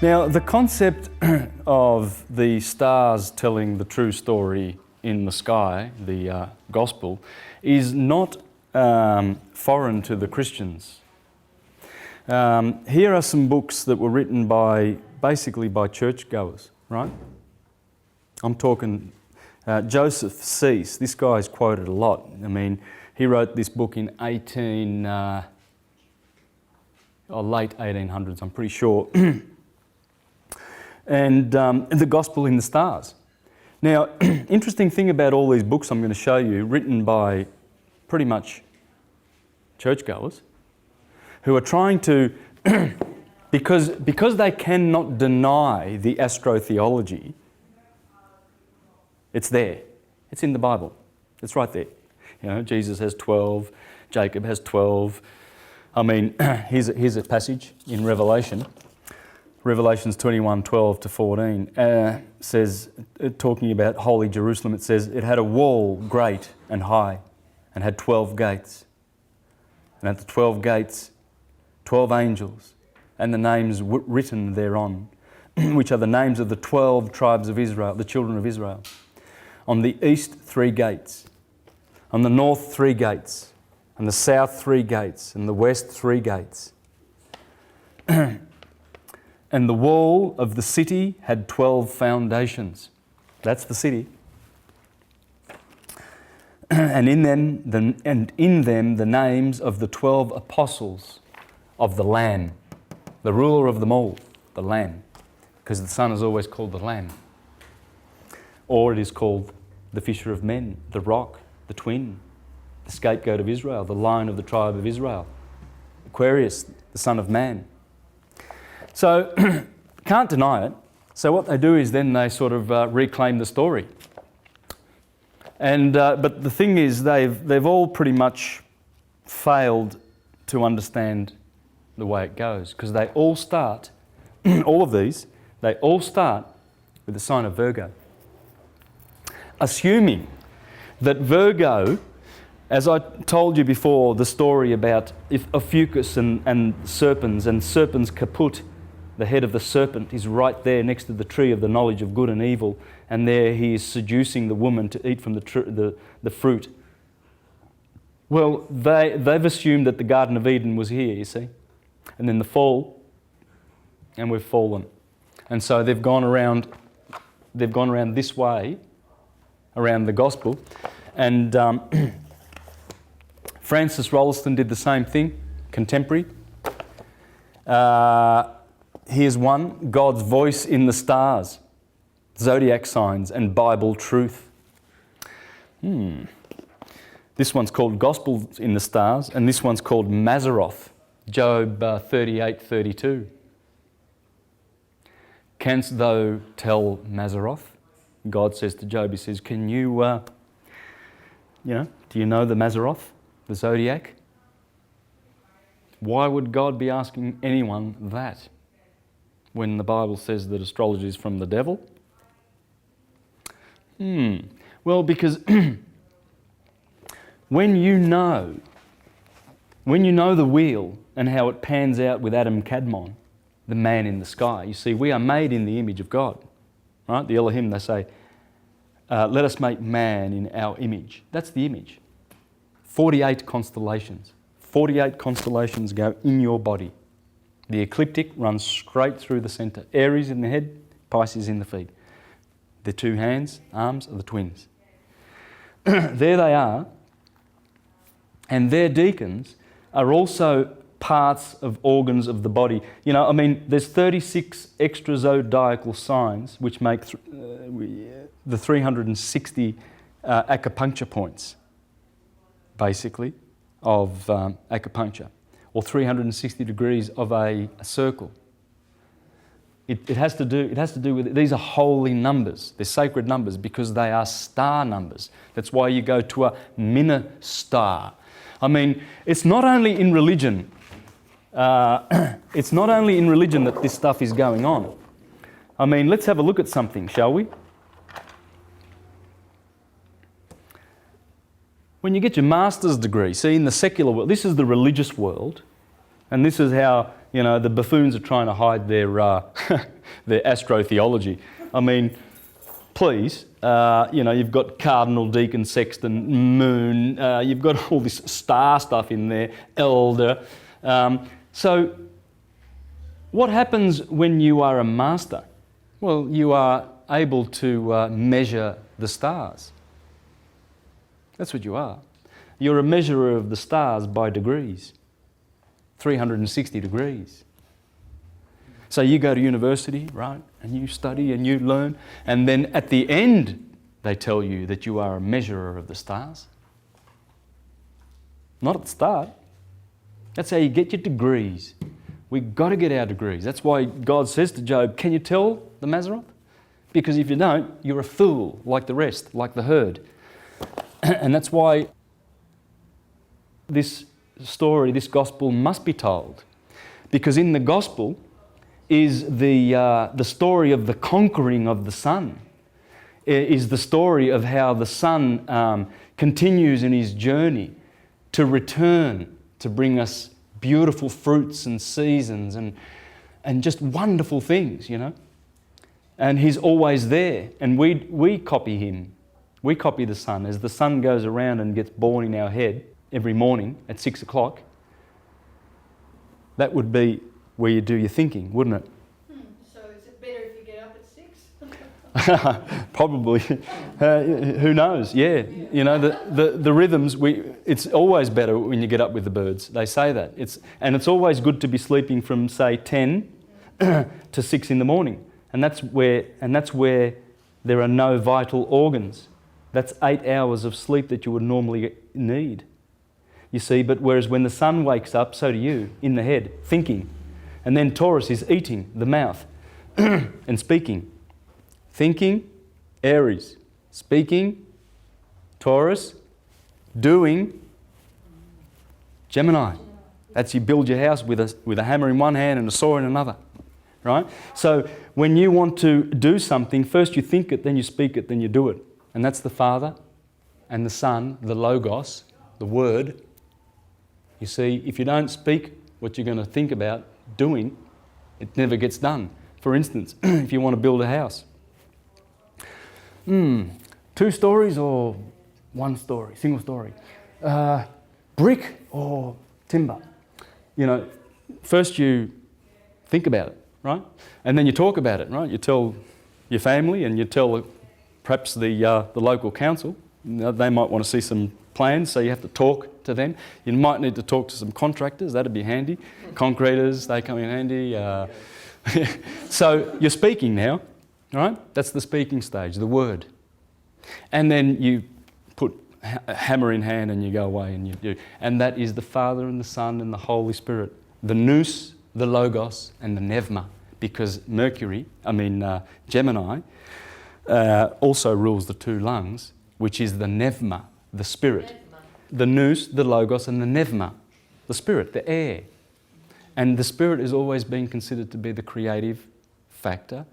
Now, the concept of the stars telling the true story in the sky, the gospel, is not foreign to the Christians. Here are some books that were written basically by churchgoers, right? I'm talking Joseph Cease. This guy is quoted a lot. I mean, he wrote this book in late 1800s, I'm pretty sure. And The Gospel in the Stars. Now, interesting thing about all these books I'm going to show you, written by pretty much churchgoers, who are trying to, because they cannot deny the astrotheology, it's there. It's in the Bible. It's right there. You know, Jesus has 12, Jacob has 12. I mean, here's a passage in Revelation. Revelations 21:12 to 14 says, talking about holy Jerusalem, it says, it had a wall great and high and had 12 gates. And at the 12 gates, 12 angels, and the names written thereon, which are the names of the 12 tribes of Israel, the children of Israel. On the east, 3 gates. On the north, 3 gates. On the south, 3 gates. And the west, 3 gates. And the wall of the city had 12 foundations. That's the city. And in them the names of the 12 apostles of the Lamb, the ruler of them all, the Lamb, because the Son is always called the Lamb. Or it is called the Fisher of Men, the Rock, the Twin, the Scapegoat of Israel, the Lion of the tribe of Israel, Aquarius, the Son of Man. So, can't deny it. So what they do is then they sort of reclaim the story. And but the thing is, they've all pretty much failed to understand the way it goes, because they all start, all of these, they all start with the sign of Virgo, assuming that Virgo, as I told you before, the story about Ophiuchus and serpent's caput, the head of the serpent, is right there next to the tree of the knowledge of good and evil, and there he is seducing the woman to eat from the fruit. Well, they've assumed that the Garden of Eden was here, you see, and then the fall, and we've fallen, and so they've gone around this way, around the gospel, and Francis Rolleston did the same thing, contemporary. Here's one, God's voice in the stars, zodiac signs and Bible truth. This one's called Gospel in the Stars, and this one's called Mazzaroth, Job 38:32. Canst thou tell Mazzaroth? God says to Job, he says, can you, do you know the Mazzaroth, the zodiac? Why would God be asking anyone that when the Bible says that astrology is from the devil? Well, because when you know the wheel and how it pans out with Adam Kadmon, the man in the sky, you see, we are made in the image of God. Right? The Elohim, they say, let us make man in our image. That's the image. 48 constellations. 48 constellations go in your body. The ecliptic runs straight through the centre. Aries in the head, Pisces in the feet. The 2 hands, arms are the twins. There they are. And their deacons are also parts of organs of the body. You know, I mean, there's 36 extra zodiacal signs which make the 360 acupuncture points, basically, of acupuncture, or 360 degrees of a circle. It has to do with, these are holy numbers. They're sacred numbers because they are star numbers. That's why you go to a minor star. I mean, it's not only in religion. It's not only in religion that this stuff is going on. I mean, let's have a look at something, shall we? When you get your master's degree, see, in the secular world, this is the religious world, and this is how, the buffoons are trying to hide their their astrotheology. I mean, please, you've got cardinal, deacon, sexton, moon, you've got all this star stuff in there, elder. So what happens when you are a master? Well, you are able to measure the stars. That's what you are. You're a measurer of the stars by degrees, 360 degrees. So you go to university, right, and you study and you learn, and then at the end they tell you that you are a measurer of the stars. Not at the start. That's how you get your degrees. We've got to get our degrees. That's why God says to Job, can you tell the Mazzaroth? Because if you don't, you're a fool like the rest, like the herd. And that's why this story, this gospel must be told. Because in the gospel is the story of the conquering of the Son. Is the story of how the Son continues in his journey to return, to bring us beautiful fruits and seasons and just wonderful things, And he's always there, and we copy him. We copy the Son. As the sun goes around and gets born in our head every morning at 6 o'clock, that would be where you do your thinking, wouldn't it? So is it better if you get up at 6? Probably. Who knows? Yeah. The rhythms, it's always better when you get up with the birds. They say that. It's always good to be sleeping from, say, 10 to 6 in the morning. And that's where there are no vital organs. That's 8 hours of sleep that you would normally need. You see, but whereas when the sun wakes up, so do you, in the head, thinking. And then Taurus is eating, the mouth, and speaking. Thinking, Aries. Speaking, Taurus. Doing, Gemini. That's you build your house with a hammer in one hand and a saw in another. Right? So when you want to do something, first you think it, then you speak it, then you do it. And that's the Father and the Son, the Logos, the Word. You see, if you don't speak what you're going to think about doing, it never gets done. For instance, if you want to build a house. 2 stories or 1 story, single story? Brick or timber? First you think about it, right? And then you talk about it, right? You tell your family and you tell perhaps the local council. They might want to see some plans, so you have to talk to them. You might need to talk to some contractors, that'd be handy. Concreters, they come in handy. So you're speaking now, right? That's the speaking stage, the word. And then you put a hammer in hand and you go away and you do. And that is the Father and the Son and the Holy Spirit. The nous, the logos and the pneuma. Because Gemini, also rules the 2 lungs, which is the pneuma, the spirit. The nous, the logos, and the pneuma, the spirit, the air. And the spirit is always being considered to be the creative factor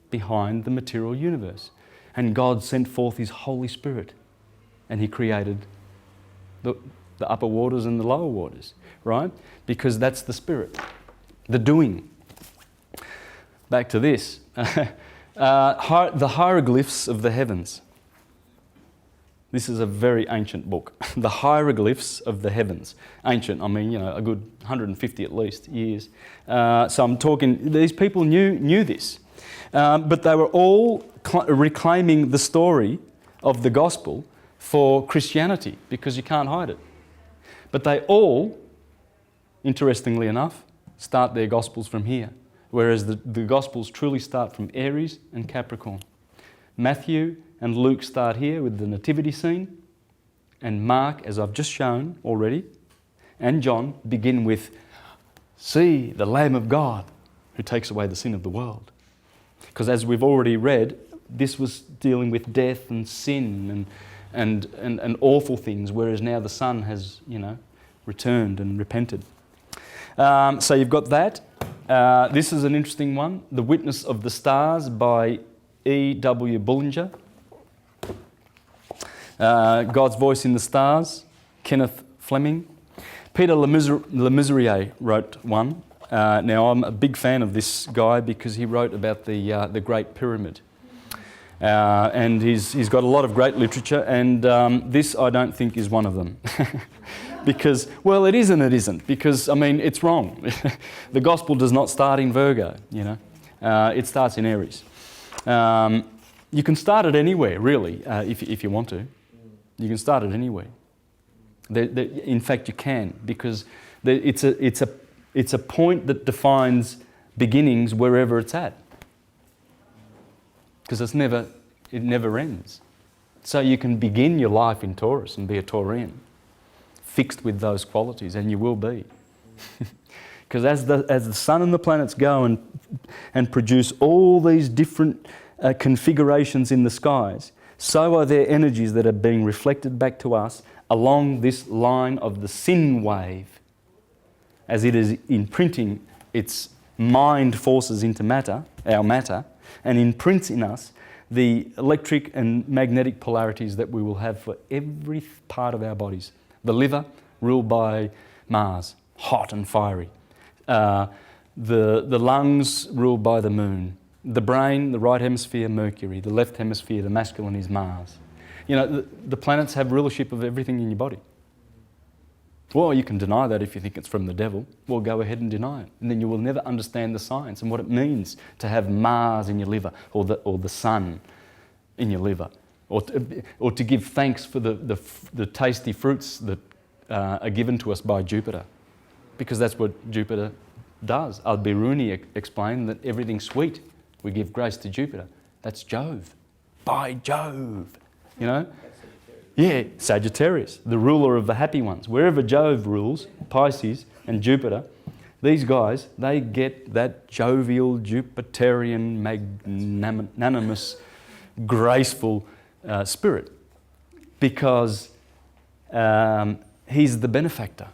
behind the material universe. And God sent forth his Holy Spirit, and he created the upper waters and the lower waters, right? Because that's the spirit, the doing. Back to this. The hieroglyphs of the heavens. This is a very ancient book. The hieroglyphs of the heavens. Ancient, a good 150 at least years. So I'm talking, these people knew this. But they were all reclaiming the story of the gospel for Christianity, because you can't hide it. But they all, interestingly enough, start their gospels from here. Whereas the Gospels truly start from Aries and Capricorn. Matthew and Luke start here with the nativity scene, and Mark, as I've just shown already, and John begin with, see the Lamb of God who takes away the sin of the world. Because as we've already read, this was dealing with death and sin and awful things, whereas now the Son has, returned and repented. So you've got that. This is an interesting one. The Witness of the Stars by E.W. Bullinger. God's Voice in the Stars, Kenneth Fleming. Peter Le Mesurier wrote one. Now, I'm a big fan of this guy because he wrote about the Great Pyramid. And he's got a lot of great literature, and this I don't think is one of them. Because, well, it is and it isn't, because, I mean, it's wrong. The gospel does not start in Virgo, you know. It starts in Aries. You can start it anywhere, really, if you want to. You can start it anywhere. In fact, you can, because it's a point that defines beginnings wherever it's at. Because it never ends. So you can begin your life in Taurus and be a Taurian, fixed with those qualities, and you will be. Because as the sun and the planets go and produce all these different configurations in the skies, so are there energies that are being reflected back to us along this line of the sin wave, as it is imprinting its mind forces into matter, our matter, and imprints in us the electric and magnetic polarities that we will have for every part of our bodies. The liver, ruled by Mars, hot and fiery. The lungs, ruled by the moon. The brain, the right hemisphere, Mercury. The left hemisphere, the masculine, is Mars. You know, the planets have rulership of everything in your body. Well, you can deny that if you think it's from the devil. Well, go ahead and deny it. And then you will never understand the science and what it means to have Mars in your liver, or the sun in your liver, or to give thanks for the tasty fruits that are given to us by Jupiter, because that's what Jupiter does. Al-Biruni explained that everything's sweet. We give grace to Jupiter. That's Jove. By Jove, you know? Yeah, Sagittarius, the ruler of the happy ones. Wherever Jove rules, Pisces and Jupiter, these guys, they get that jovial, Jupiterian, magnanimous, graceful spirit, because he's the benefactor.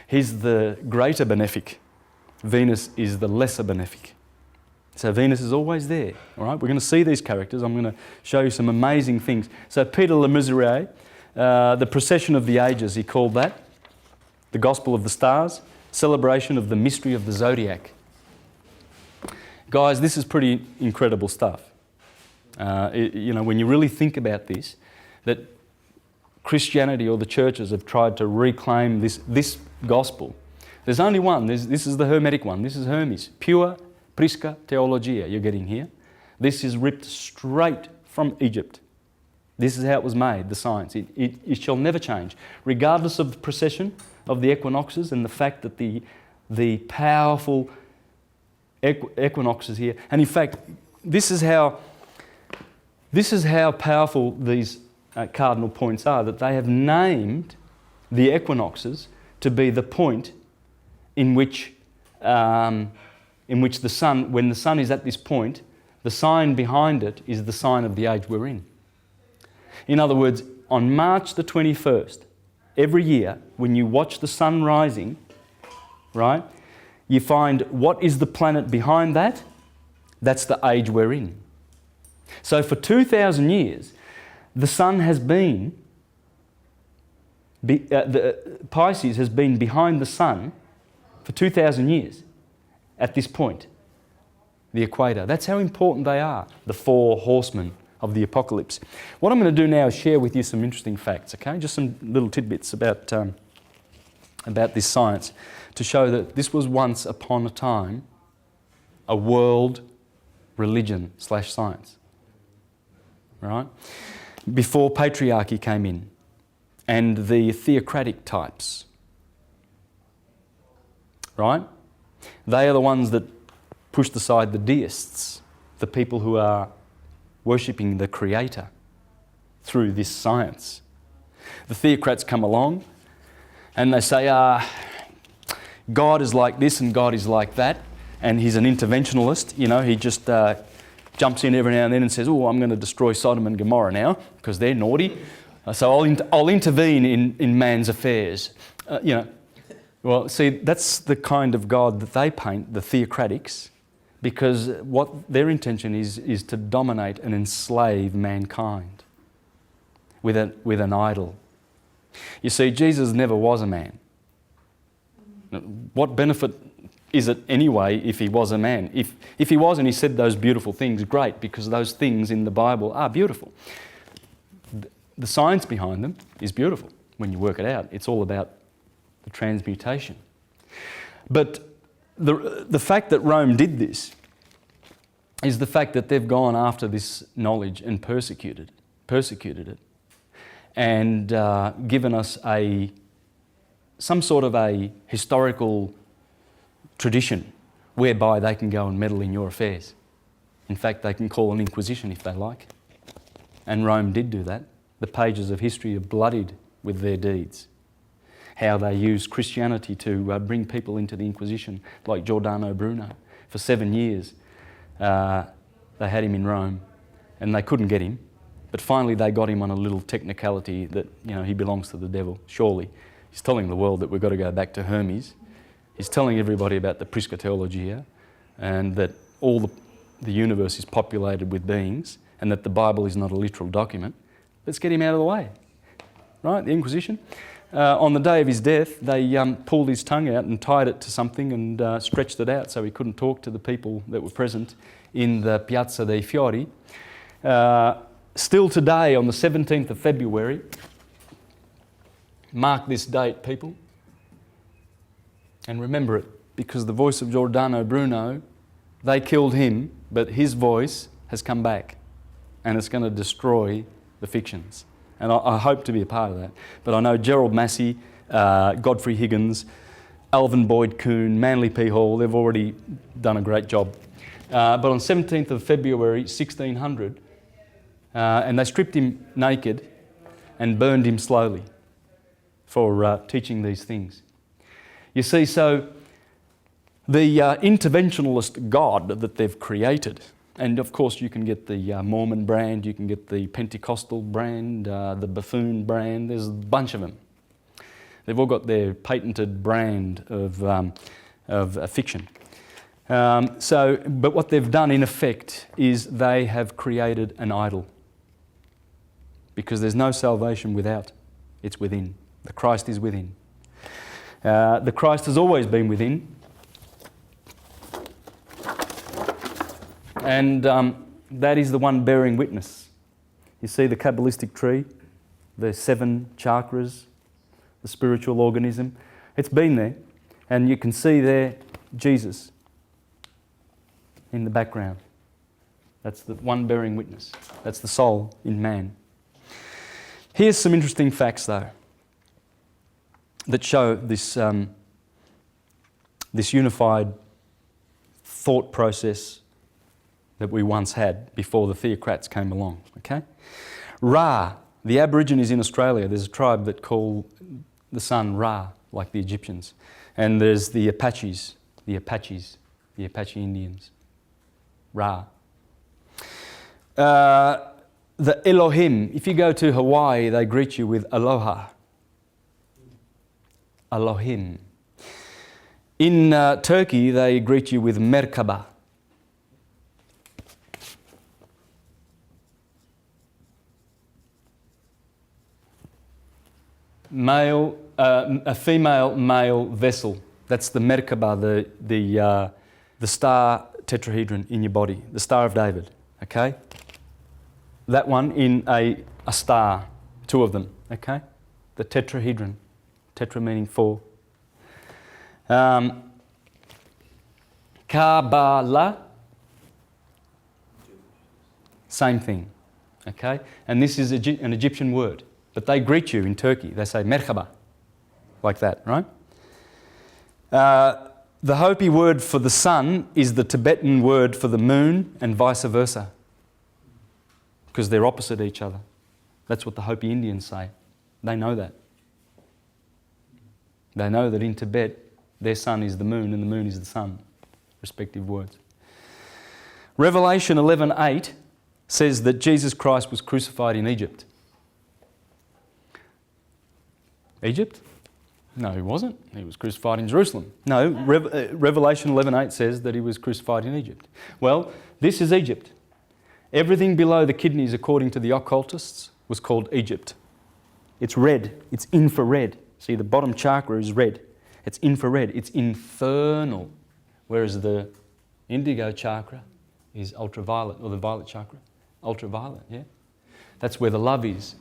He's the greater benefic. Venus is the lesser benefic. So Venus is always there, all right? We're going to see these characters. I'm going to show you some amazing things. So Peter Le Mesurier, the procession of the ages, he called that. The gospel of the stars, celebration of the mystery of the zodiac. Guys, this is pretty incredible stuff. You know, when you really think about this, that Christianity or the churches have tried to reclaim this gospel. There's only one. This is the Hermetic one. This is Hermes, pure Prisca Theologia you're getting here. This is ripped straight from Egypt. This is how it was made, the science. It shall never change, regardless of the precession of the equinoxes and the fact that the powerful equinoxes here. And in fact, this is how powerful these cardinal points are, that they have named the equinoxes to be the point in which the sun, when the sun is at this point, the sign behind it is the sign of the age we're in. In other words, on March the 21st, every year, when you watch the sun rising, right, you find what is the planet behind that? That's the age we're in. So for 2,000 years, the sun has been, Pisces has been behind the sun for 2,000 years. At this point, the equator. That's how important they are, the four horsemen of the apocalypse. What I'm going to do now is share with you some interesting facts, okay? Just some little tidbits about this science to show that this was once upon a time a world religion / science, right? Before patriarchy came in and the theocratic types, right? They are the ones that pushed aside the deists, the people who are worshipping the Creator through this science. The theocrats come along and they say, God is like this and God is like that, and he's an interventionalist. You know, he just jumps in every now and then and says, oh, I'm going to destroy Sodom and Gomorrah now because they're naughty. So I'll intervene in man's affairs. You know. Well, see, that's the kind of God that they paint, the theocratics, because what their intention is to dominate and enslave mankind with an idol. You see, Jesus never was a man. What benefit is it anyway if he was a man? If he was and he said those beautiful things, great, because those things in the Bible are beautiful. The science behind them is beautiful when you work it out. It's all about the transmutation. But the fact that Rome did this is the fact that they've gone after this knowledge and persecuted it, and given us some sort of a historical tradition whereby they can go and meddle in your affairs. In fact, they can call an inquisition if they like. And Rome did do that. The pages of history are bloodied with their deeds. How they used Christianity to bring people into the Inquisition, like Giordano Bruno. For 7 years, they had him in Rome, and they couldn't get him. But finally, they got him on a little technicality that, he belongs to the devil, surely. He's telling the world that we've got to go back to Hermes. He's telling everybody about the Theology, and that all the universe is populated with beings, and that the Bible is not a literal document. Let's get him out of the way. Right, the Inquisition. On the day of his death, they pulled his tongue out and tied it to something and stretched it out so he couldn't talk to the people that were present in the Piazza dei Fiori. Still today, on the 17th of February, mark this date, people, and remember it, because the voice of Giordano Bruno, they killed him, but his voice has come back, and it's going to destroy the fictions. And I hope to be a part of that. But I know Gerald Massey, Godfrey Higgins, Alvin Boyd Kuhn, Manly P. Hall, they've already done a great job. But on 17th of February 1600, and they stripped him naked and burned him slowly for teaching these things. You see, so the interventionalist God that they've created, and of course you can get the Mormon brand, you can get the Pentecostal brand, the buffoon brand, there's a bunch of them. They've all got their patented brand of fiction. But what they've done in effect is they have created an idol. Because there's no salvation without, it's within. The Christ is within. The Christ has always been within. And that is the one bearing witness. You see the Kabbalistic tree, the 7 chakras, the spiritual organism. It's been there. And you can see there Jesus in the background. That's the one bearing witness. That's the soul in man. Here's some interesting facts, though, that show this, this unified thought process that we once had before the theocrats came along, okay? Ra, the Aborigines in Australia, there's a tribe that call the sun Ra, like the Egyptians. And there's the Apache Indians. Ra. The Elohim, if you go to Hawaii, they greet you with aloha. Elohim. In Turkey, they greet you with merkaba. Male, a female male vessel. That's the merkaba, the star tetrahedron in your body, the Star of David, okay? That one in a star, 2 of them, okay? The tetrahedron, tetra meaning 4. Kabbalah, same thing, okay? And this is an Egyptian word, but they greet you in Turkey. They say merhaba, like that, right? The Hopi word for the sun is the Tibetan word for the moon, and vice versa, because they're opposite each other. That's what the Hopi Indians say. They know that. They know that in Tibet, their sun is the moon and the moon is the sun, respective words. Revelation 11:8 says that Jesus Christ was crucified in Egypt. Egypt? No, he wasn't. He was crucified in Jerusalem. No, Revelation 11:8 says that he was crucified in Egypt. Well, this is Egypt. Everything below the kidneys, according to the occultists, was called Egypt. It's red. It's infrared. See, the bottom chakra is red. It's infrared. It's infernal. whereas the indigo chakra is ultraviolet, or the violet chakra, ultraviolet, yeah? That's where the love is.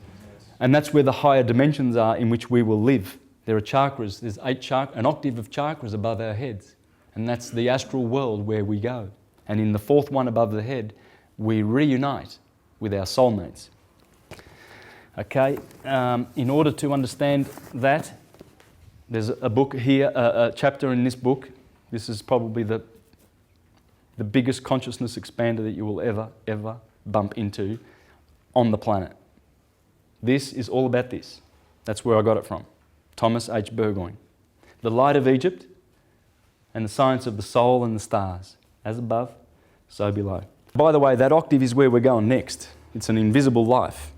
And that's where the higher dimensions are in which we will live. There are chakras, there's an octave of chakras above our heads. And that's the astral world where we go. And in the fourth one above the head, we reunite with our soulmates. Okay, in order to understand that, there's a book here, a chapter in this book. This is probably the biggest consciousness expander that you will ever bump into on the planet. This is all about this. That's where I got it from. Thomas H. Burgoyne. The Light of Egypt and the Science of the Soul and the Stars. As above, so below. By the way, that octave is where we're going next. It's an invisible life.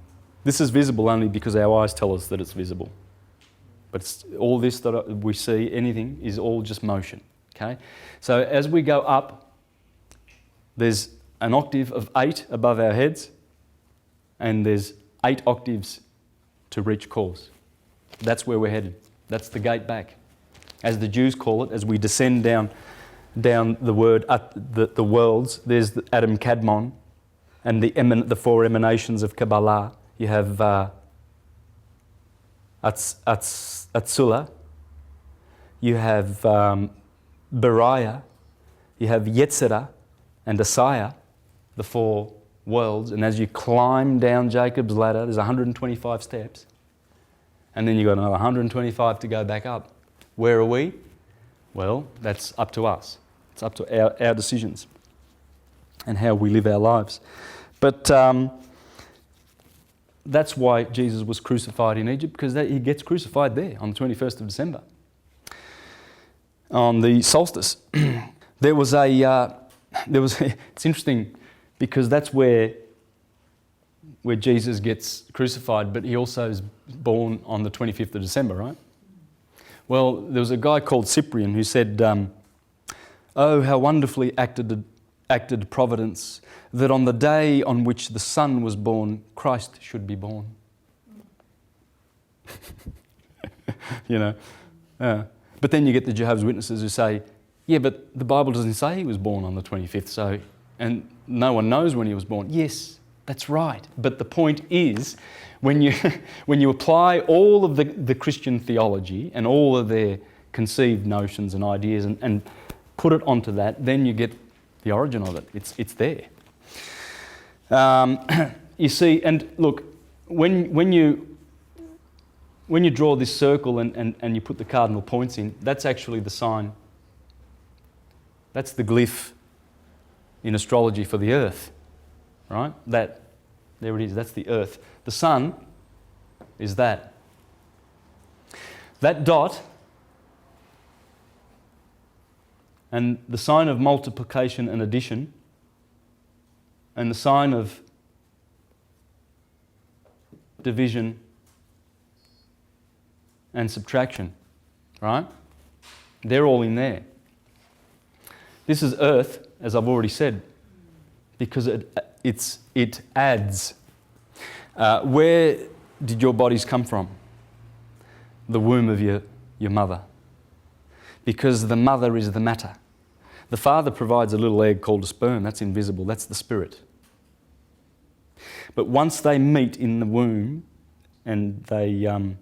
This is visible only because our eyes tell us that it's visible. But it's, all this that we see, anything, is all just motion. Okay? So as we go up, there's an octave of 8 above our heads, and there's 8 octaves to reach cause. That's where we're headed. That's the gate back. As the Jews call it, as we descend down the word, the worlds, there's the Adam Kadmon and the 4 emanations of Kabbalah. You have Atzula, you have Beriah, you have Yetzirah and Asaya, the 4 worlds. And as you climb down Jacob's ladder, there's 125 steps. And then you've got another 125 to go back up. Where are we? Well, that's up to us. It's up to our decisions and how we live our lives. But that's why Jesus was crucified in Egypt, because he gets crucified there on the 21st of December. On the solstice. It's interesting because that's where Jesus gets crucified, but he also is born on the 25th of December, right? Well, there was a guy called Cyprian who said, "Oh, how wonderfully acted Providence, that on the day on which the Son was born, Christ should be born." You know? But then you get the Jehovah's Witnesses who say, "Yeah, but the Bible doesn't say he was born on the 25th, and no one knows when he was born." Yes, that's right. But the point is, when you apply all of the Christian theology and all of their conceived notions and ideas and put it onto that, then you get the origin of it. It's there. You see, and look, when you draw this circle and you put the cardinal points in, that's actually the sign. That's the glyph in astrology for the Earth, right? There it is, that's the Earth. The Sun is that. That dot and the sign of multiplication and addition and the sign of division and subtraction, right? They're all in there. This is Earth, as I've already said, because it adds. Where did your bodies come from? The womb of your mother. Because the mother is the matter. The father provides a little egg called a sperm. That's invisible. That's the spirit. But once they meet in the womb and the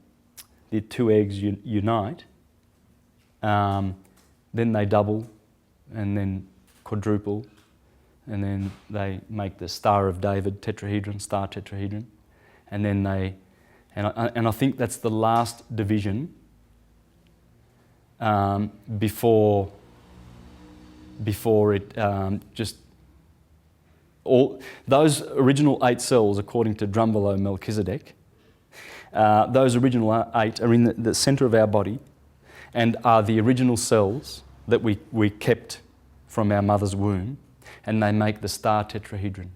2 eggs unite, then they double and then quadruple, and then they make the Star of David tetrahedron, star tetrahedron, and then and I think that's the last division before it just all those original 8 cells, according to Drumbelow Melchizedek, those original 8 are in the centre of our body and are the original cells that we kept from our mother's womb, and they make the star tetrahedron.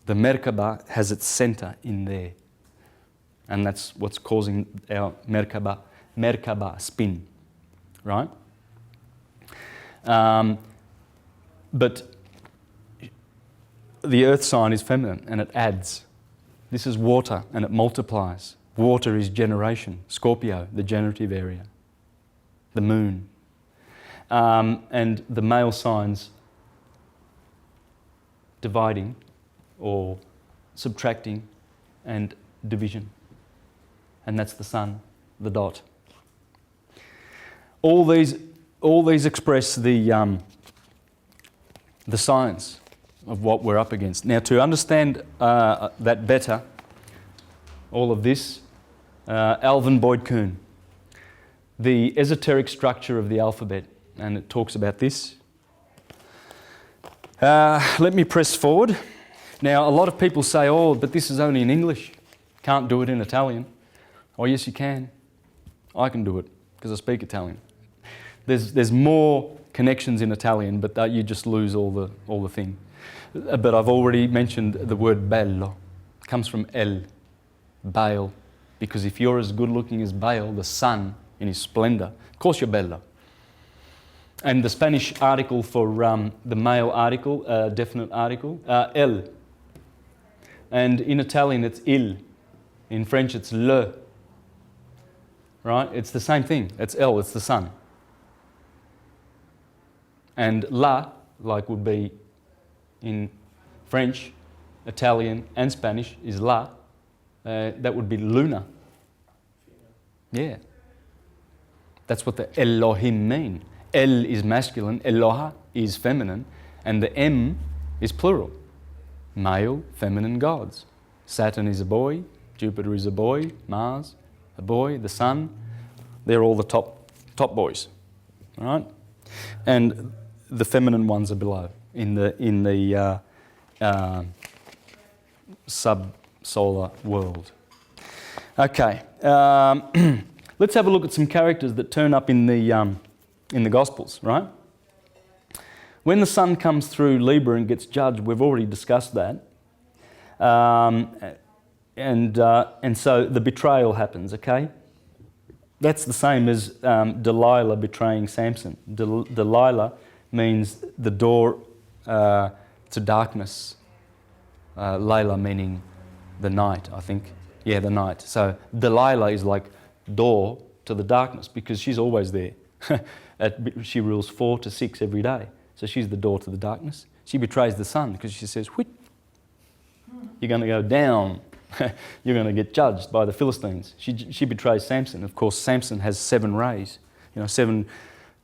The Merkaba has its centre in there, and that's what's causing our Merkaba spin, right? But the earth sign is feminine and it adds. This is water and it multiplies. Water is generation. Scorpio, the generative area. The moon. and the male signs dividing or subtracting and division. And that's the sun, the dot. All these express the science of what we're up against. Now, to understand that better, all of this, Alvin Boyd Kuhn, the esoteric structure of the alphabet, and it talks about this. Let me press forward. Now, a lot of people say, oh, but this is only in English. Can't do it in Italian. Oh, yes, you can. I can do it because I speak Italian. There's more connections in Italian, but you just lose all the thing. But I've already mentioned the word bello. It comes from el, Baal, because if you're as good looking as Baal, the sun in his splendor, of course you're bello. And the Spanish article for the male article, definite article, el. And in Italian it's il. In French it's le. Right? It's the same thing. It's el, it's the sun. And la, like would be in French, Italian and Spanish, is la. That would be luna. Yeah. That's what the Elohim mean. El is masculine, Eloha is feminine, and the M is plural. Male, feminine gods. Saturn is a boy, Jupiter is a boy, Mars, a boy, the sun. They're all the top boys. All right? And the feminine ones are below in the sub-solar world. Okay, let's have a look at some characters that turn up in the Gospels, right? When the sun comes through Libra and gets judged, we've already discussed that, and so the betrayal happens. Okay, that's the same as Delilah betraying Samson. Delilah means the door to darkness. Layla meaning the night, I think. Yeah, the night. So Delilah is like door to the darkness because she's always there. She rules 4 to 6 every day. So she's the door to the darkness. She betrays the sun because she says, "Whit, you're going to go down. You're going to get judged by the Philistines." She betrays Samson. Of course, Samson has 7 rays, 7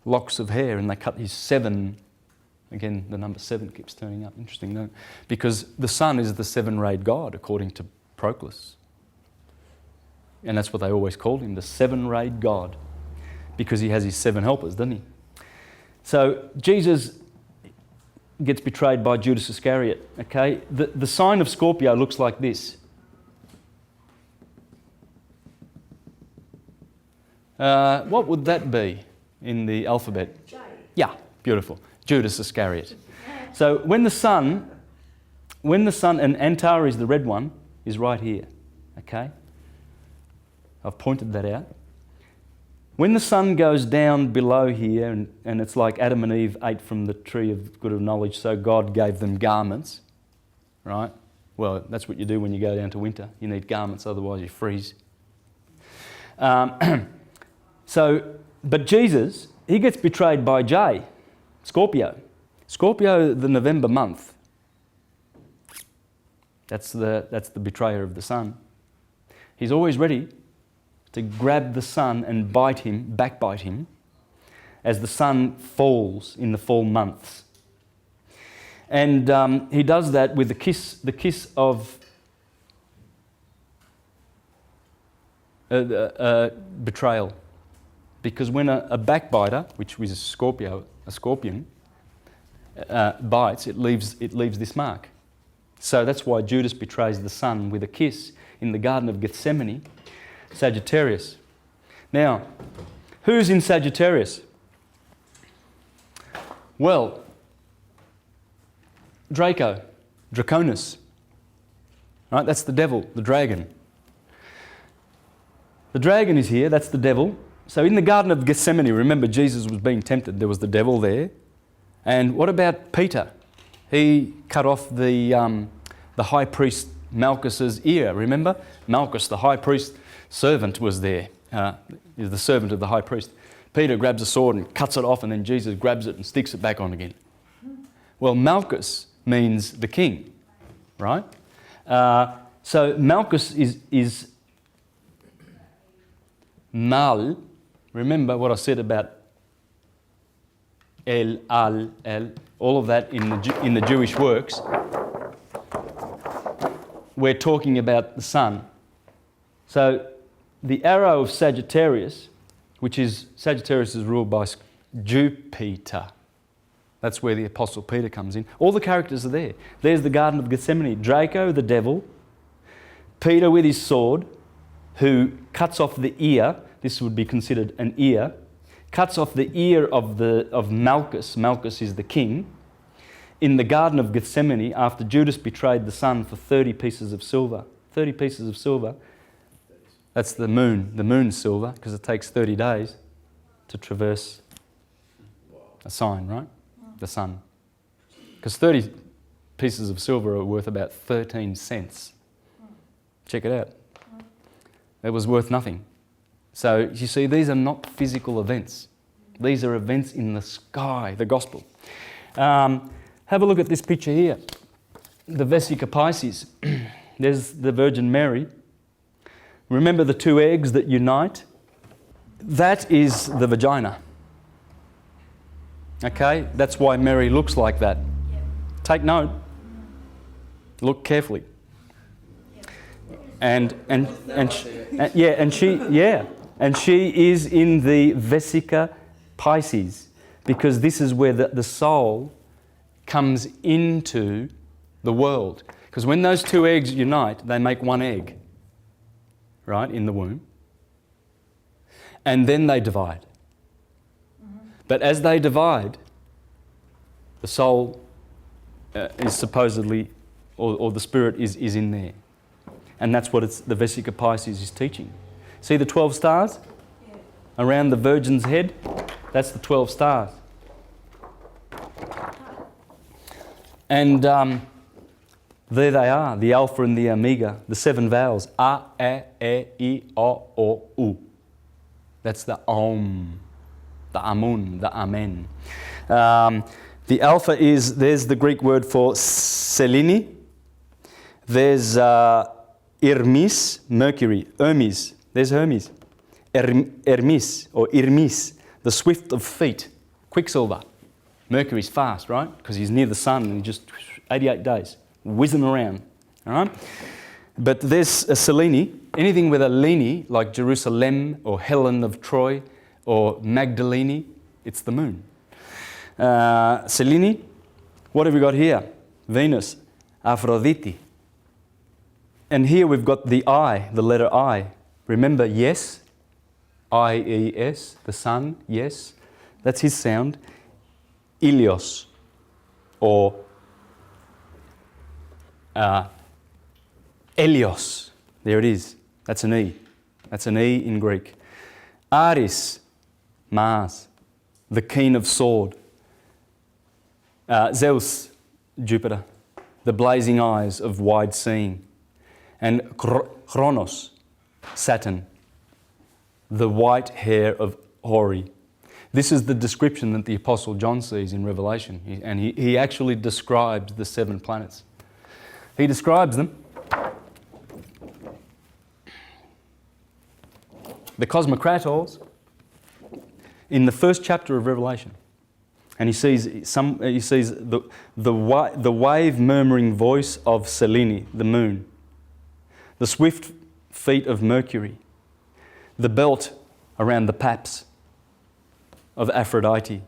locks of hair, and they cut his 7. Again, the number 7 keeps turning up. Interesting, no? Because the sun is the 7-rayed God, according to Proclus. And that's what they always called him, the 7-rayed God, because he has his 7 helpers, doesn't he? So Jesus gets betrayed by Judas Iscariot, okay? The sign of Scorpio looks like this. What would that be in the alphabet? J. Yeah, beautiful. Judas Iscariot. So when the sun, and Antares, the red one, is right here, okay? I've pointed that out. When the sun goes down below here, and it's like Adam and Eve ate from the tree of good of knowledge, so God gave them garments, right? Well, that's what you do when you go down to winter. You need garments, otherwise you freeze. But Jesus, he gets betrayed by J, Scorpio. Scorpio, the November month. That's the betrayer of the sun. He's always ready to grab the sun and backbite him, as the sun falls in the fall months. And he does that with the kiss of betrayal. Because when a backbiter, which was a scorpion, bites, it leaves this mark. So that's why Judas betrays the sun with a kiss in the Garden of Gethsemane, Sagittarius. Now, who's in Sagittarius? Well, Draconus. Right, that's the devil, the dragon. The dragon is here, that's the devil. So in the Garden of Gethsemane, remember Jesus was being tempted, there was the devil there. And what about Peter? He cut off the high priest Malchus's ear, remember? Malchus, the high priest servant, was there. Is the servant of the high priest. Peter grabs a sword and cuts it off, and then Jesus grabs it and sticks it back on again. Well, Malchus means the king, right? So Malchus is Mal. Remember what I said about El, Al, El, all of that in the Jewish works. We're talking about the sun. So the arrow of Sagittarius, Sagittarius is ruled by Jupiter. That's where the Apostle Peter comes in. All the characters are there. There's the Garden of Gethsemane. Draco, the devil. Peter with his sword, who cuts off the ear. This would be considered an ear. Cuts off the ear of Malchus. Malchus is the king. In the Garden of Gethsemane, after Judas betrayed the Son for 30 pieces of silver. 30 pieces of silver. That's the moon. The moon's silver, because it takes 30 days to traverse a sign, right? The sun. Because 30 pieces of silver are worth about 13 cents. Check it out. It was worth nothing. So you see, these are not physical events. These are events in the sky, the gospel. Have a look at this picture here. The Vesica Pisces. There's the Virgin Mary. Remember the two eggs that unite? That is the vagina. Okay? That's why Mary looks like that. Yep. Take note. Look carefully. Yep. And she is in the Vesica Pisces, because this is where the soul comes into the world. Because when those two eggs unite, they make one egg, right, in the womb. And then they divide. But as they divide, the soul is supposedly, or the spirit is in there. And that's what the Vesica Pisces is teaching. See the 12 stars? Yeah. Around the Virgin's head? That's the 12 stars. And there they are, the Alpha and the Omega, the 7 vowels. A, E, O, U. That's the Om, the Amun, the Amen. The Alpha there's the Greek word for Selene. There's Hermes, Mercury, Hermes. There's Hermes. Hermes, or Irmis, the swift of feet. Quicksilver. Mercury's fast, right? Because he's near the sun and he just 88 days, whizzing around. All right? But there's a Selene. Anything with a Leni, like Jerusalem or Helen of Troy or Magdalene, it's the moon. Selene. What have we got here? Venus, Aphrodite. And here we've got the I, the letter I. Remember, yes, I-E-S, the sun, yes. That's his sound. Ilios, or Elios. There it is. That's an E. That's an E in Greek. Aris, Mars, the keen of sword. Zeus, Jupiter, the blazing eyes of wide seeing. And Chronos, Saturn, the white hair of Hori. This is the description that the Apostle John sees in Revelation. And he actually describes the 7 planets. He describes them. The Cosmocrators in the first chapter of Revelation. And he sees the wave murmuring voice of Selene, the moon. The swift feet of Mercury. The belt around the paps of Aphrodite.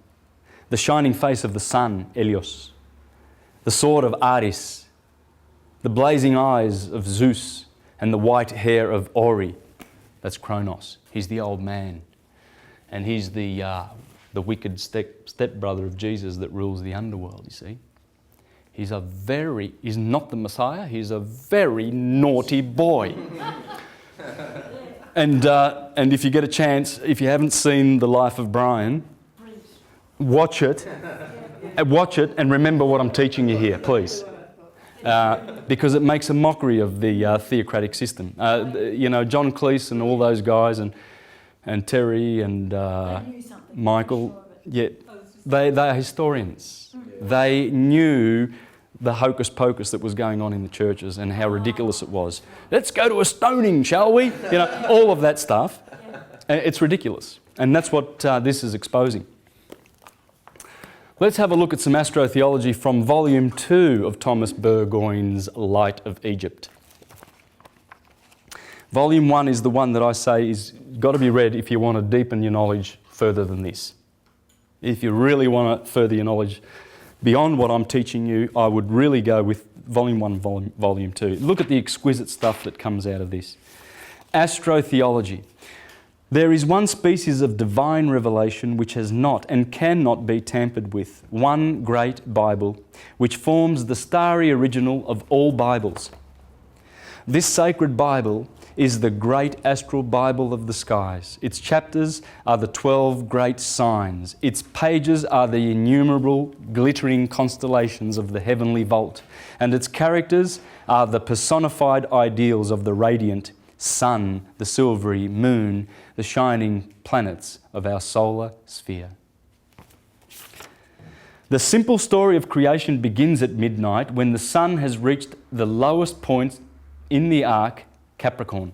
The shining face of the sun, Helios. The sword of Aris. The blazing eyes of Zeus. And the white hair of Ori. That's Kronos. He's the old man. And he's the wicked stepbrother of Jesus that rules the underworld, you see. He's not the Messiah, he's a very naughty boy. And if you get a chance, if you haven't seen The Life of Brian, watch it and remember what I'm teaching you here, please. Because it makes a mockery of the theocratic system. John Cleese and all those guys, and and Terry and I knew something. Michael. Sure of it. Yeah, I was just- they are historians. They knew the hocus pocus that was going on in the churches and how ridiculous it was. Let's go to a stoning, shall we? You know, all of that stuff. It's ridiculous. And that's what this is exposing. Let's have a look at some astrotheology from volume 2 of Thomas Burgoyne's Light of Egypt. Volume 1 is the one that I say is got to be read if you want to deepen your knowledge further than this. If you really want to further your knowledge beyond what I'm teaching you, I would really go with volume 1, volume 2. Look at the exquisite stuff that comes out of this. Astrotheology. There is one species of divine revelation which has not and cannot be tampered with, one great Bible, which forms the starry original of all Bibles. This sacred Bible is the great astral Bible of the skies. Its chapters are the 12 great signs. Its pages are the innumerable glittering constellations of the heavenly vault. And its characters are the personified ideals of the radiant sun, the silvery moon, the shining planets of our solar sphere. The simple story of creation begins at midnight when the sun has reached the lowest point in the arc, Capricorn.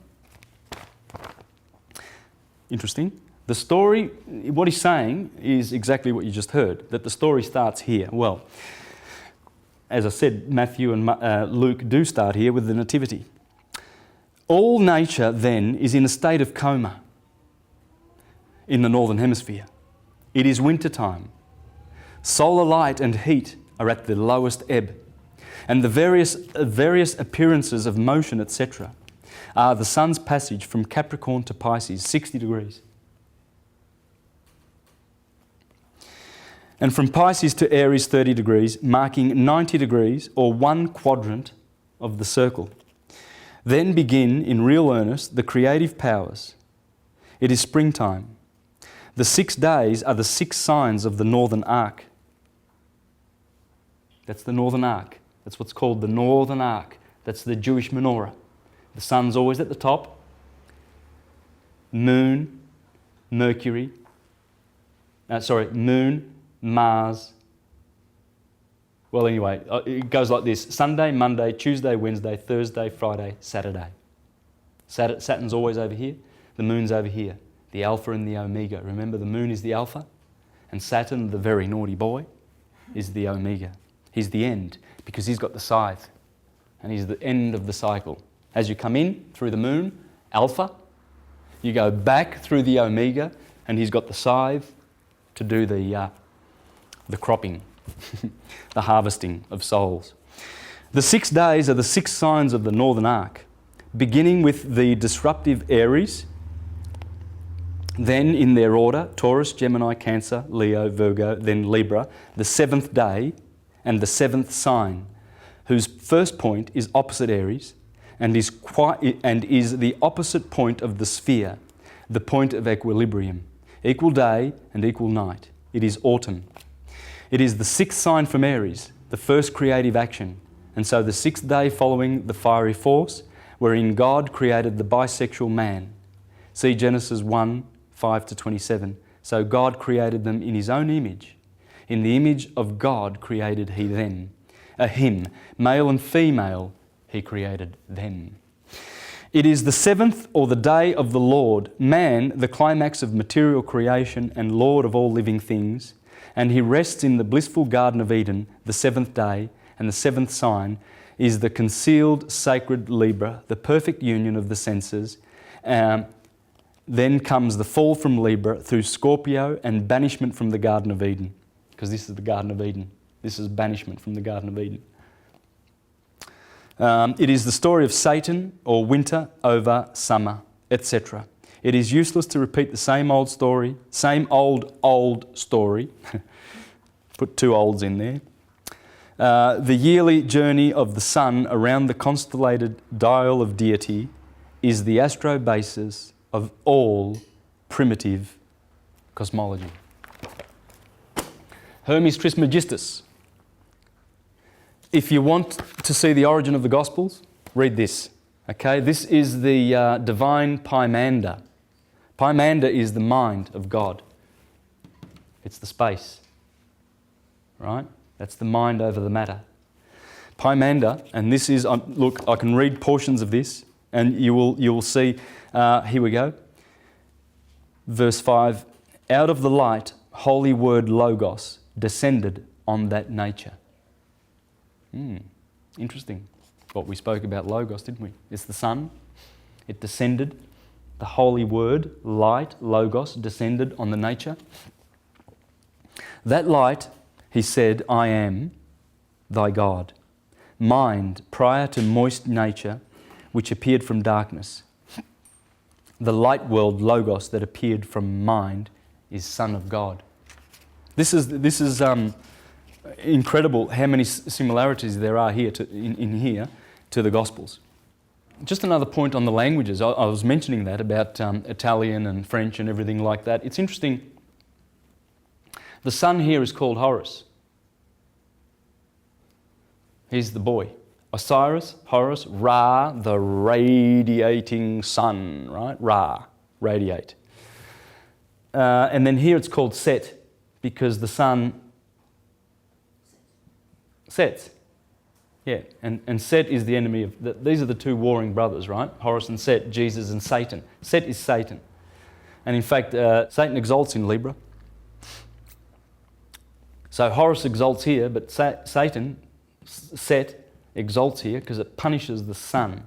Interesting. The story, what he's saying is exactly what you just heard, that the story starts here. Well, as I said, Matthew and Luke do start here with the Nativity. All nature then is in a state of coma in the Northern Hemisphere. It is winter time. Solar light and heat are at the lowest ebb, and the various appearances of motion, etc., are the sun's passage from Capricorn to Pisces, 60 degrees. And from Pisces to Aries, 30 degrees, marking 90 degrees or one quadrant of the circle. Then begin, in real earnest, the creative powers. It is springtime. The 6 days are the 6 signs of the Northern Arc. That's the Northern Arc. That's what's called the Northern Arc. That's the Jewish menorah. The sun's always at the top. Moon, Mercury. Moon, Mars. Well, anyway, it goes like this. Sunday, Monday, Tuesday, Wednesday, Thursday, Friday, Saturday. Saturn's always over here. The moon's over here. The Alpha and the Omega. Remember, the moon is the Alpha, and Saturn, the very naughty boy, is the Omega. He's the end, because he's got the scythe, and he's the end of the cycle. As you come in through the moon, Alpha, you go back through the Omega, and he's got the scythe to do the cropping, the harvesting of souls. The 6 days are the 6 signs of the Northern Arc, beginning with the disruptive Aries, then in their order, Taurus, Gemini, Cancer, Leo, Virgo, then Libra, the 7th day and the 7th sign, whose first point is opposite Aries and is the opposite point of the sphere, the point of equilibrium, equal day and equal night. It is autumn. It is the 6th sign from Aries, the first creative action, and so the 6th day following the fiery force, wherein God created the bisexual man. See Genesis 1, 5-27. So God created them in His own image. In the image of God created He them. Him, male and female, He created them. It is the 7th or the day of the Lord, man, the climax of material creation and Lord of all living things, and He rests in the blissful Garden of Eden, the 7th day, and the 7th sign is the concealed sacred Libra, the perfect union of the senses. Then comes the fall from Libra through Scorpio and banishment from the Garden of Eden, because this is the Garden of Eden. This is banishment from the Garden of Eden. It is the story of Satan, or winter over summer, etc. It is useless to repeat the same old story, same old story. Put 2 olds in there. The yearly journey of the sun around the constellated dial of deity is the astrobasis of all primitive cosmology. Hermes Trismegistus. If you want to see the origin of the Gospels, read this. Okay, this is the divine Pymander. Pymander is the mind of God. It's the space, right? That's the mind over the matter. Pymander, and this is, look, I can read portions of this, and you will see, here we go. Verse 5, out of the light, holy word Logos descended on that nature. Interesting. What we spoke about Logos, didn't we? It's the sun. It descended. The holy word, light, Logos, descended on the nature. That light, he said, I am thy God. Mind prior to moist nature, which appeared from darkness. The light world, Logos, that appeared from mind is Son of God. This is incredible how many similarities there are here in here to the Gospels. Just another point on the languages. I was mentioning that about Italian and French and everything like that. It's interesting. The sun here is called Horus. He's the boy. Osiris, Horus, Ra, the radiating sun, right? Ra, radiate. And then here it's called Set because the sun sets. Yeah, and Set is the enemy of... These are the two warring brothers, right? Horus and Set, Jesus and Satan. Set is Satan. And in fact, Satan exalts in Libra. So Horus exalts here, but Satan, Set, exalts here because it punishes the sun,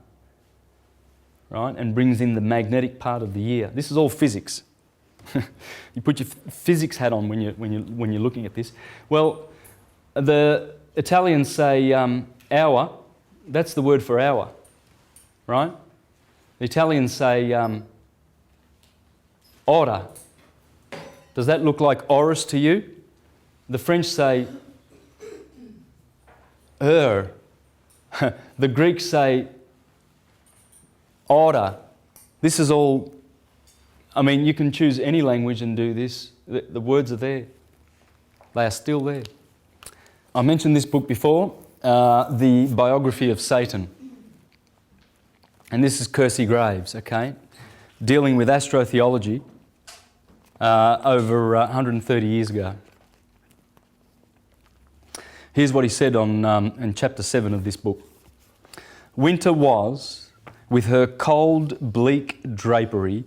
right? And brings in the magnetic part of the year. This is all physics. You put your physics hat on when you're looking at this. Well, the Italians say hour. That's the word for hour, right? The Italians say ora. Does that look like Horus to you? The French say heure. The Greeks say ora. This is all, I mean, you can choose any language and do this. The words are there. They are still there. I mentioned this book before, the biography of Satan. And this is Kersey Graves, okay? Dealing with astrotheology over 130 years ago. Here's what he said in chapter 7 of this book. Winter was, with her cold, bleak drapery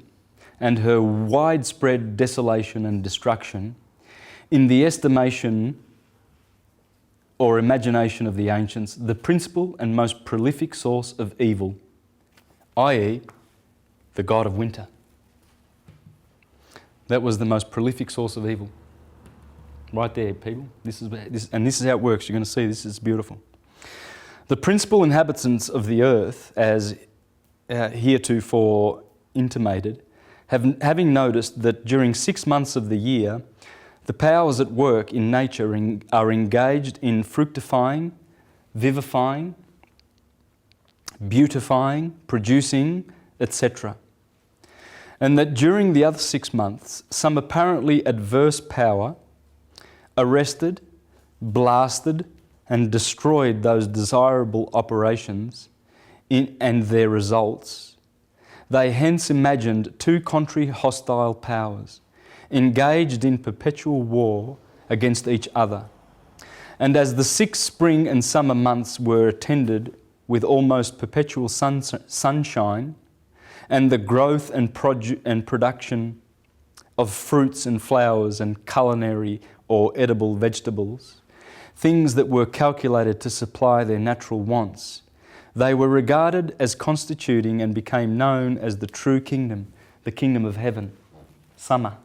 and her widespread desolation and destruction, in the estimation or imagination of the ancients, the principal and most prolific source of evil, i.e., the god of winter. That was the most prolific source of evil. Right there, people. This is how it works. You're going to see this is beautiful. The principal inhabitants of the earth, as heretofore intimated, having noticed that during 6 months of the year, the powers at work in nature are engaged in fructifying, vivifying, beautifying, producing, etc. And that during the other 6 months, some apparently adverse power arrested, blasted, and destroyed those desirable operations and their results. They hence imagined two contrary hostile powers, engaged in perpetual war against each other. And as the 6 spring and summer months were attended with almost perpetual sunshine, and the growth and production of fruits and flowers and culinary or edible vegetables, things that were calculated to supply their natural wants, they were regarded as constituting and became known as the true kingdom, the kingdom of heaven, summer.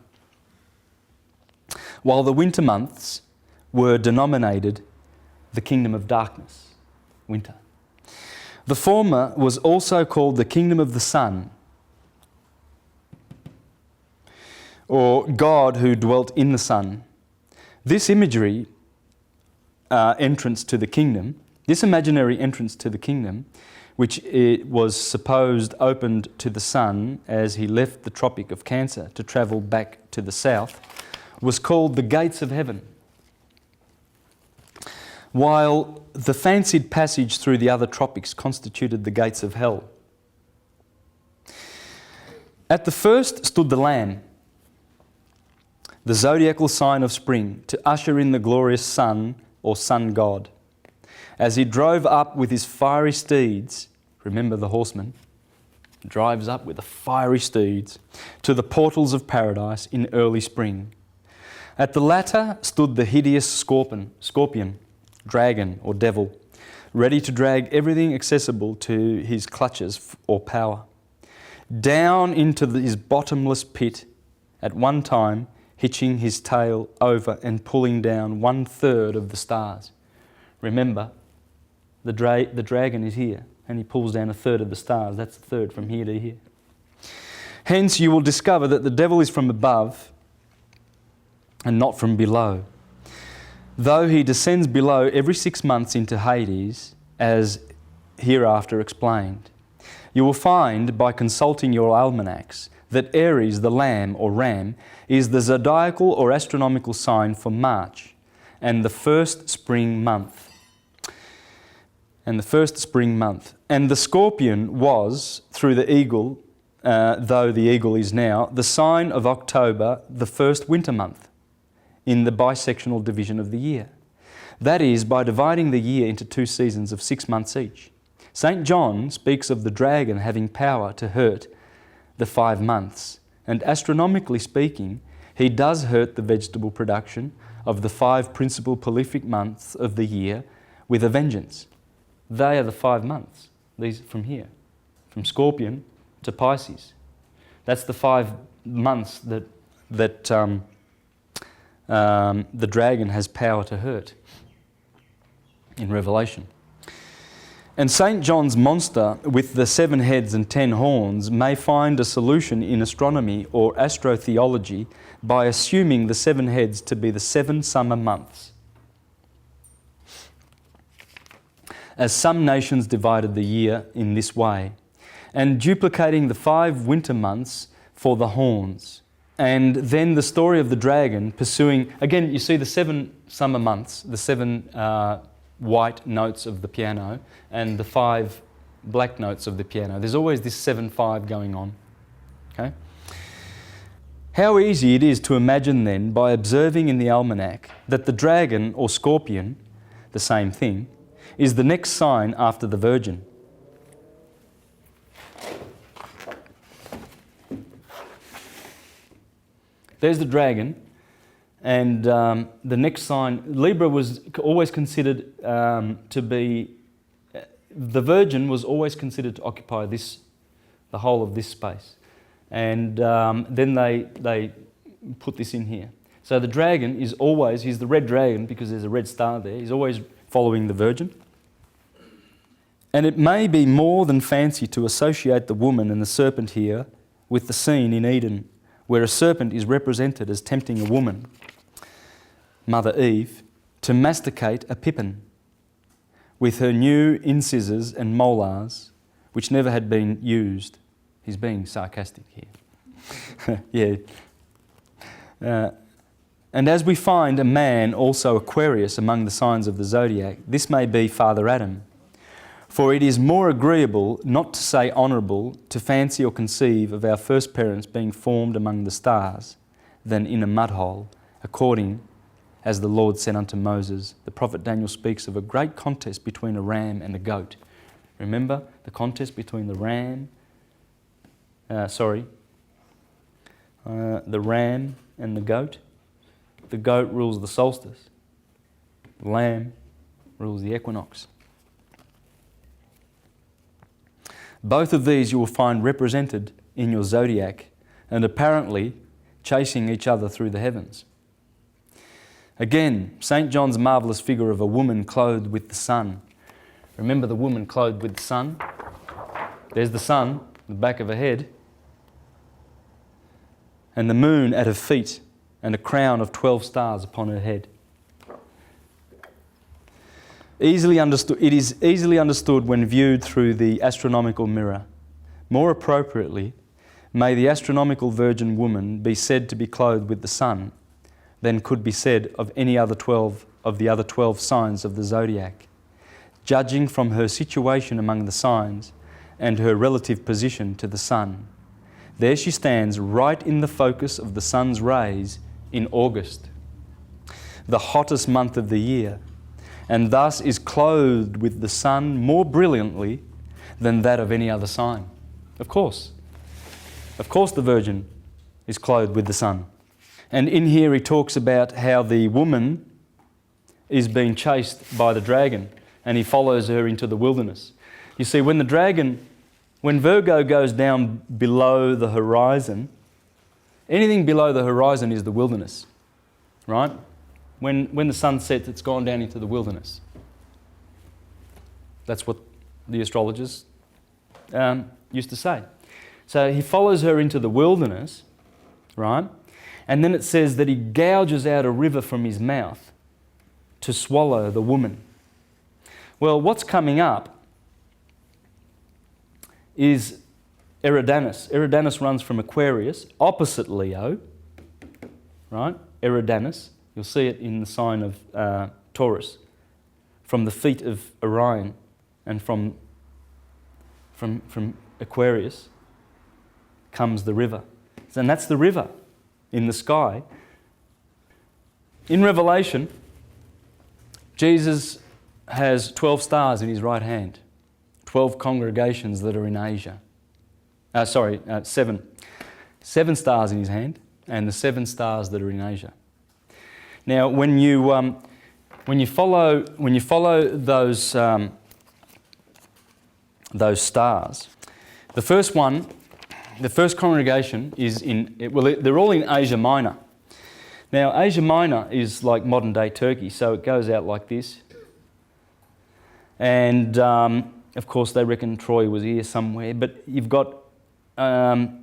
While the winter months were denominated the kingdom of darkness, winter. The former was also called the kingdom of the sun, or God who dwelt in the sun. This imagery entrance to the kingdom, this imaginary entrance to the kingdom, which it was supposed opened to the sun as he left the Tropic of Cancer to travel back to the south, was called the gates of heaven. While the fancied passage through the other tropics constituted the gates of hell. At the first stood the Lamb, the zodiacal sign of spring, to usher in the glorious sun or sun god. As he drove up with his fiery steeds, remember the horseman, drives up with the fiery steeds, to the portals of paradise in early spring. At the latter stood the hideous scorpion, dragon or devil, ready to drag everything accessible to his clutches or power, down into his bottomless pit, at one time hitching his tail over and pulling down 1/3 of the stars. Remember, the dragon is here, and he pulls down 1/3 of the stars. That's a third from here to here. Hence you will discover that the devil is from above and not from below, though he descends below every 6 months into Hades, as hereafter explained. You will find, by consulting your almanacs, that Aries, the lamb or ram, is the zodiacal or astronomical sign for March and the first spring month. And the scorpion was, through the eagle, though the eagle is now, the sign of October, the first winter month, in the bisectional division of the year. That is, by dividing the year into 2 seasons of 6 months each. St. John speaks of the dragon having power to hurt the 5 months, and astronomically speaking, he does hurt the vegetable production of the 5 principal prolific months of the year with a vengeance. They are the 5 months, these from here, from Scorpion to Pisces. That's the 5 months that the dragon has power to hurt in Revelation. And St. John's monster with the 7 heads and 10 horns may find a solution in astronomy or astrotheology by assuming the 7 heads to be the 7 summer months, as some nations divided the year in this way, and duplicating the 5 winter months for the horns. And then the story of the dragon pursuing, again, you see the 7 summer months, the 7 white notes of the piano and the 5 black notes of the piano. There's always this 7/5 going on. Okay? How easy it is to imagine then, by observing in the almanac, that the dragon or scorpion, the same thing, is the next sign after the Virgin. There's the dragon, and the next sign, Libra was always considered to be, the Virgin was always considered to occupy the whole of this space. And then they put this in here. So the dragon is always, he's the red dragon because there's a red star there, he's always following the Virgin. And it may be more than fancy to associate the woman and the serpent here with the scene in Eden, where a serpent is represented as tempting a woman, Mother Eve, to masticate a pippin with her new incisors and molars, which never had been used. He's being sarcastic here. Yeah. And as we find a man also Aquarius among the signs of the zodiac, this may be Father Adam. For it is more agreeable, not to say honourable, to fancy or conceive of our first parents being formed among the stars than in a mud hole, according as the Lord said unto Moses. The prophet Daniel speaks of a great contest between a ram and a goat. Remember the contest between the ram and the goat? The goat rules the solstice. The lamb rules the equinox. Both of these you will find represented in your zodiac and apparently chasing each other through the heavens. Again, St. John's marvellous figure of a woman clothed with the sun. Remember the woman clothed with the sun? There's the sun, the back of her head, and the moon at her feet, and a crown of 12 stars upon her head. It is easily understood when viewed through the astronomical mirror. More appropriately, may the astronomical virgin woman be said to be clothed with the sun than could be said of any other 12 of the other 12 signs of the zodiac, judging from her situation among the signs and her relative position to the sun. There she stands right in the focus of the sun's rays in August, the hottest month of the year, and thus is clothed with the sun more brilliantly than that of any other sign. Of course the Virgin is clothed with the sun. And in here he talks about how the woman is being chased by the dragon and he follows her into the wilderness. You see, when Virgo goes down below the horizon, anything below the horizon is the wilderness, right? When the sun sets, it's gone down into the wilderness. That's what the astrologers used to say. So he follows her into the wilderness, right? And then it says that he gouges out a river from his mouth to swallow the woman. Well, what's coming up is Eridanus. Eridanus runs from Aquarius, opposite Leo, right? Eridanus. You'll see it in the sign of Taurus. From the feet of Orion and from Aquarius comes the river. And that's the river in the sky. In Revelation, Jesus has 12 stars in his right hand, 12 congregations that are in Asia. Seven. 7 stars in his hand, and the 7 stars that are in Asia. Now, when you follow those stars, the first congregation is they're all in Asia Minor. Now, Asia Minor is like modern day Turkey, so it goes out like this. And of course, they reckon Troy was here somewhere, but you've got the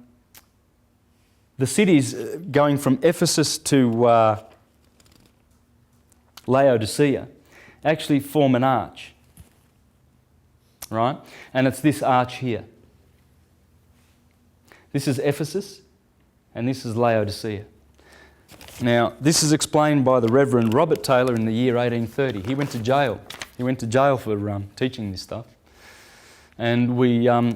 cities going from Ephesus to Laodicea actually form an arch, right? And it's this arch here. This is Ephesus, and this is Laodicea. Now, this is explained by the Reverend Robert Taylor in the year 1830. He went to jail. He went to jail for teaching this stuff. And we, I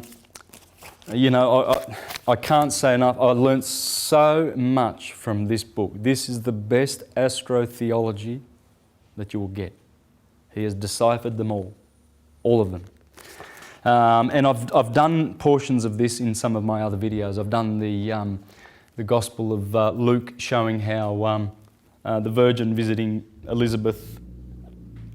can't say enough. I learnt so much from this book. This is the best astrotheology that you will get. He has deciphered them all of them. And I've done portions of this in some of my other videos. I've done the Gospel of Luke, showing how the Virgin visiting Elizabeth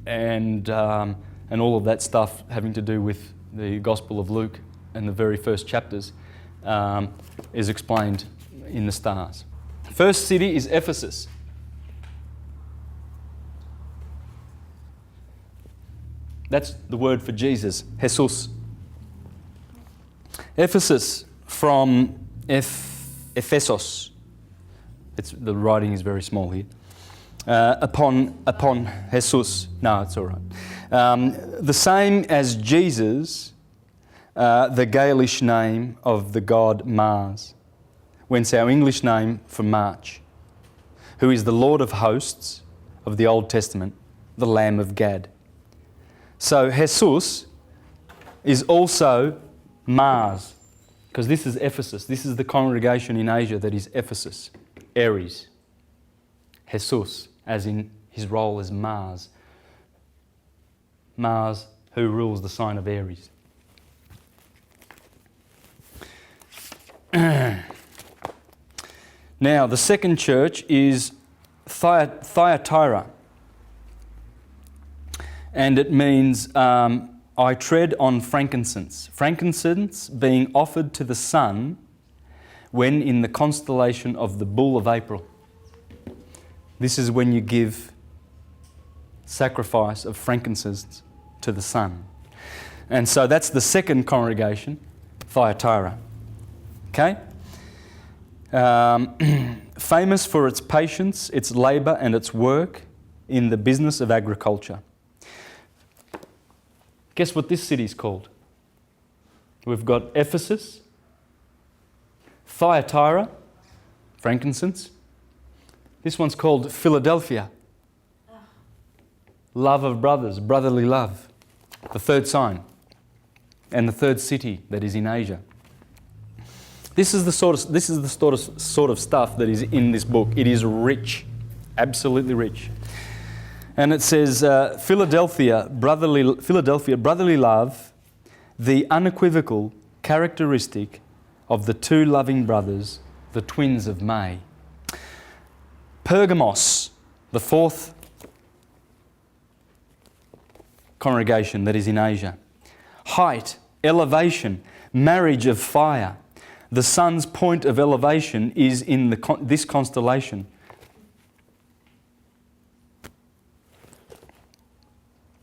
and all of that stuff having to do with the Gospel of Luke and the very first chapters is explained in the stars. First city is Ephesus. That's the word for Jesus, Jesus. Ephesus from Ephesos. The writing is very small here. Upon Jesus. No, it's all right. The same as Jesus, the Gaelic name of the god Mars, whence our English name for March, who is the Lord of hosts of the Old Testament, the Lamb of Gad. So Jesus is also Mars, because this is Ephesus. This is the congregation in Asia that is Ephesus, Aries. Jesus, as in his role as Mars. Mars, who rules the sign of Aries. Now, the second church is Thyatira. And it means, I tread on frankincense. Frankincense being offered to the sun when in the constellation of the Bull of April. This is when you give sacrifice of frankincense to the sun. And so that's the second congregation, Thyatira. Okay? Famous for its patience, its labour and its work in the business of agriculture. Guess what this city is called? We've got Ephesus, Thyatira, frankincense. This one's called Philadelphia. Love of brothers, brotherly love. The third sign and the third city that is in Asia. This is the sort of stuff that is in this book. It is rich, absolutely rich. And it says, Philadelphia, brotherly love, the unequivocal characteristic of the two loving brothers, the twins of May. Pergamos, the fourth congregation that is in Asia. Height, elevation, marriage of fire. The sun's point of elevation is in this constellation.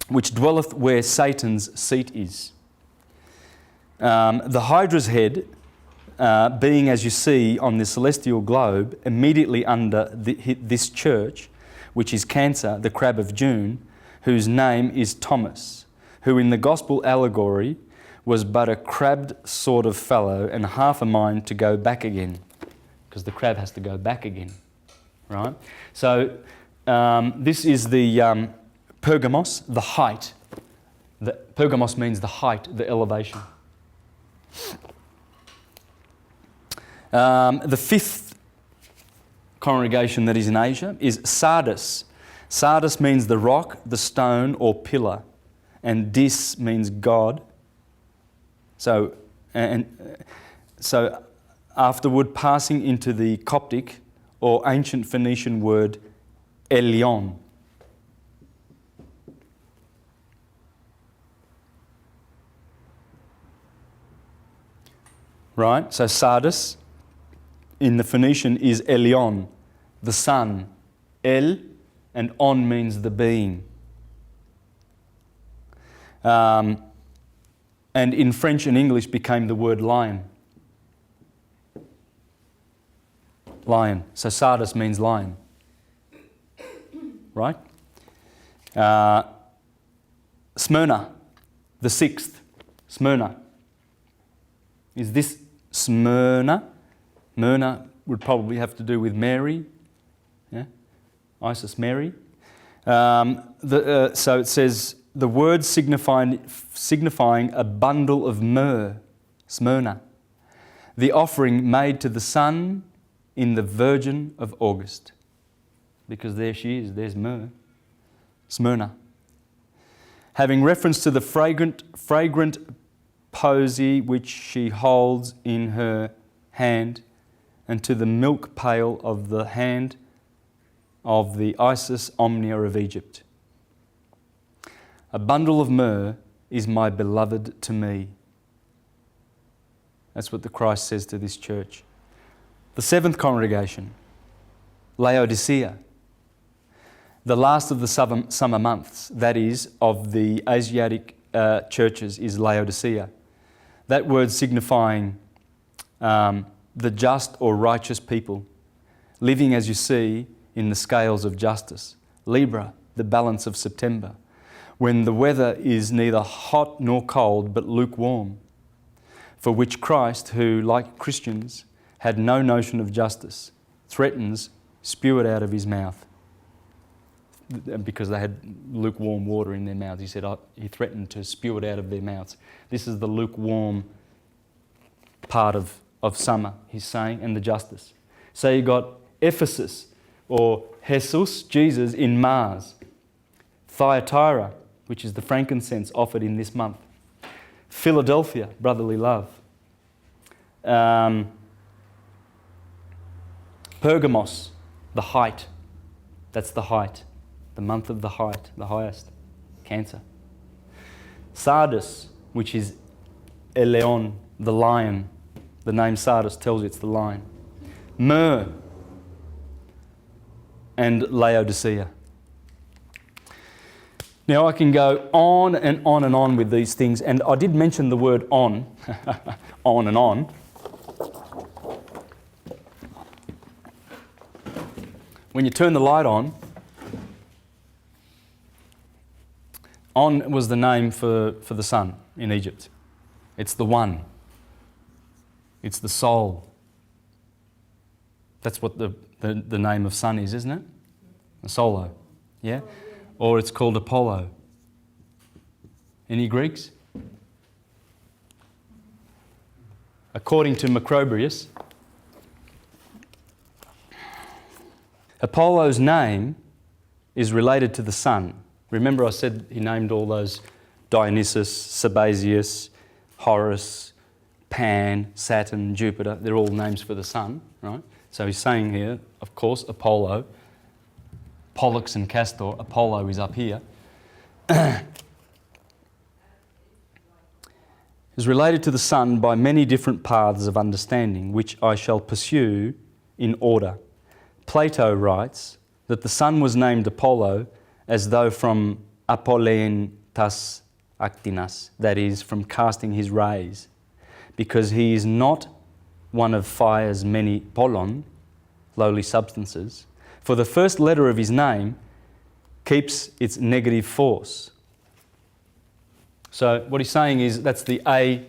Which dwelleth where Satan's seat is. The Hydra's head, being as you see on the celestial globe, immediately under this church, which is Cancer, the crab of June, whose name is Thomas, who in the gospel allegory was but a crabbed sort of fellow and half a mind to go back again, because the crab has to go back again, right? So this is the Pergamos, the height. Pergamos means the height, the elevation. The fifth congregation that is in Asia is Sardis. Sardis means the rock, the stone or pillar, and dis means God. So afterward passing into the Coptic or ancient Phoenician word Elion. Right? So Sardis in the Phoenician is Elion, the sun. El and on means the being. And in French and English became the word lion. Lion. So Sardis means lion. Right? Smyrna, the sixth. Smyrna. Is this Smyrna? Myrna would probably have to do with Mary. Yeah? Isis Mary. So it says, the word signifying a bundle of myrrh, Smyrna, the offering made to the sun in the Virgin of August. Because there she is, there's myrrh, Smyrna. Having reference to the fragrant posy which she holds in her hand, and to the milk pail of the hand of the Isis Omnia of Egypt. A bundle of myrrh is my beloved to me. That's what the Christ says to this church. The seventh congregation, Laodicea. The last of the summer months, that is, of the Asiatic churches, is Laodicea. That word signifying the just or righteous people, living as you see in the scales of justice. Libra, the balance of September, when the weather is neither hot nor cold but lukewarm, for which Christ, who, like Christians, had no notion of justice, threatens, spew it out of his mouth. Because they had lukewarm water in their mouths. He said, he threatened to spew it out of their mouths. This is the lukewarm part of summer, he's saying, and the justice. So you got Ephesus, or Jesus, Jesus, in Mars. Thyatira, which is the frankincense offered in this month. Philadelphia, brotherly love. Pergamos, the height. That's the height. The month of the height, the highest. Cancer. Sardis, which is Eleon, the lion. The name Sardis tells you it's the lion. Myrrh. And Laodicea. Now I can go on and on and on with these things, and I did mention the word on, on and on. When you turn the light on was the name for the sun in Egypt. It's the one. It's the soul. That's what the name of sun is, isn't it? The solo. Yeah? Or it's called Apollo. Any Greeks? according to Macrobius, Apollo's name is related to the sun. Remember I said he named all those Dionysus, Sabazius, Horus, Pan, Saturn, Jupiter. They're all names for the sun, right? So he's saying here, of course, Apollo, Pollux and Castor. Apollo is up here. Is related to the sun by many different paths of understanding, which I shall pursue in order. Plato writes that the sun was named Apollo as though from apollein tas actinas, that is, from casting his rays, because he is not one of fire's many polon, lowly substances, for the first letter of his name keeps its negative force. So what he's saying is that's the A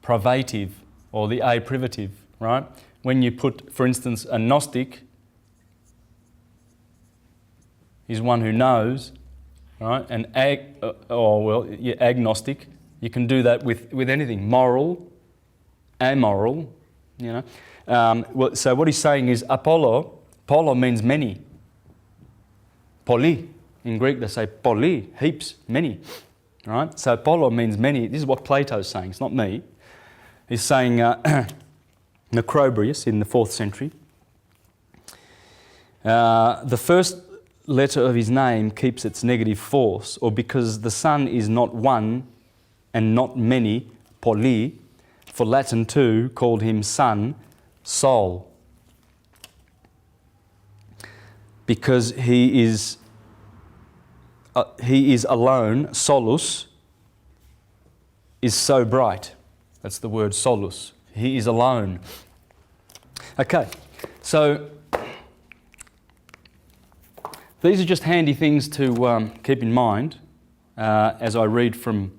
privative or the A privative, right? When you put, for instance, a Gnostic is one who knows, right? And agnostic, you can do that with anything. Moral, amoral, you know. So what he's saying is Apollo means many. Poly. In Greek they say poly, heaps, many. Right? So Apollo means many. This is what Plato's saying, it's not me. He's saying Macrobius in the 4th century. The first letter of his name keeps its negative force, or because the sun is not one and not many, poly, for Latin too called him sun, sol. Because he is alone, solus, is so bright. That's the word solus. He is alone. Okay, so these are just handy things to keep in mind as I read from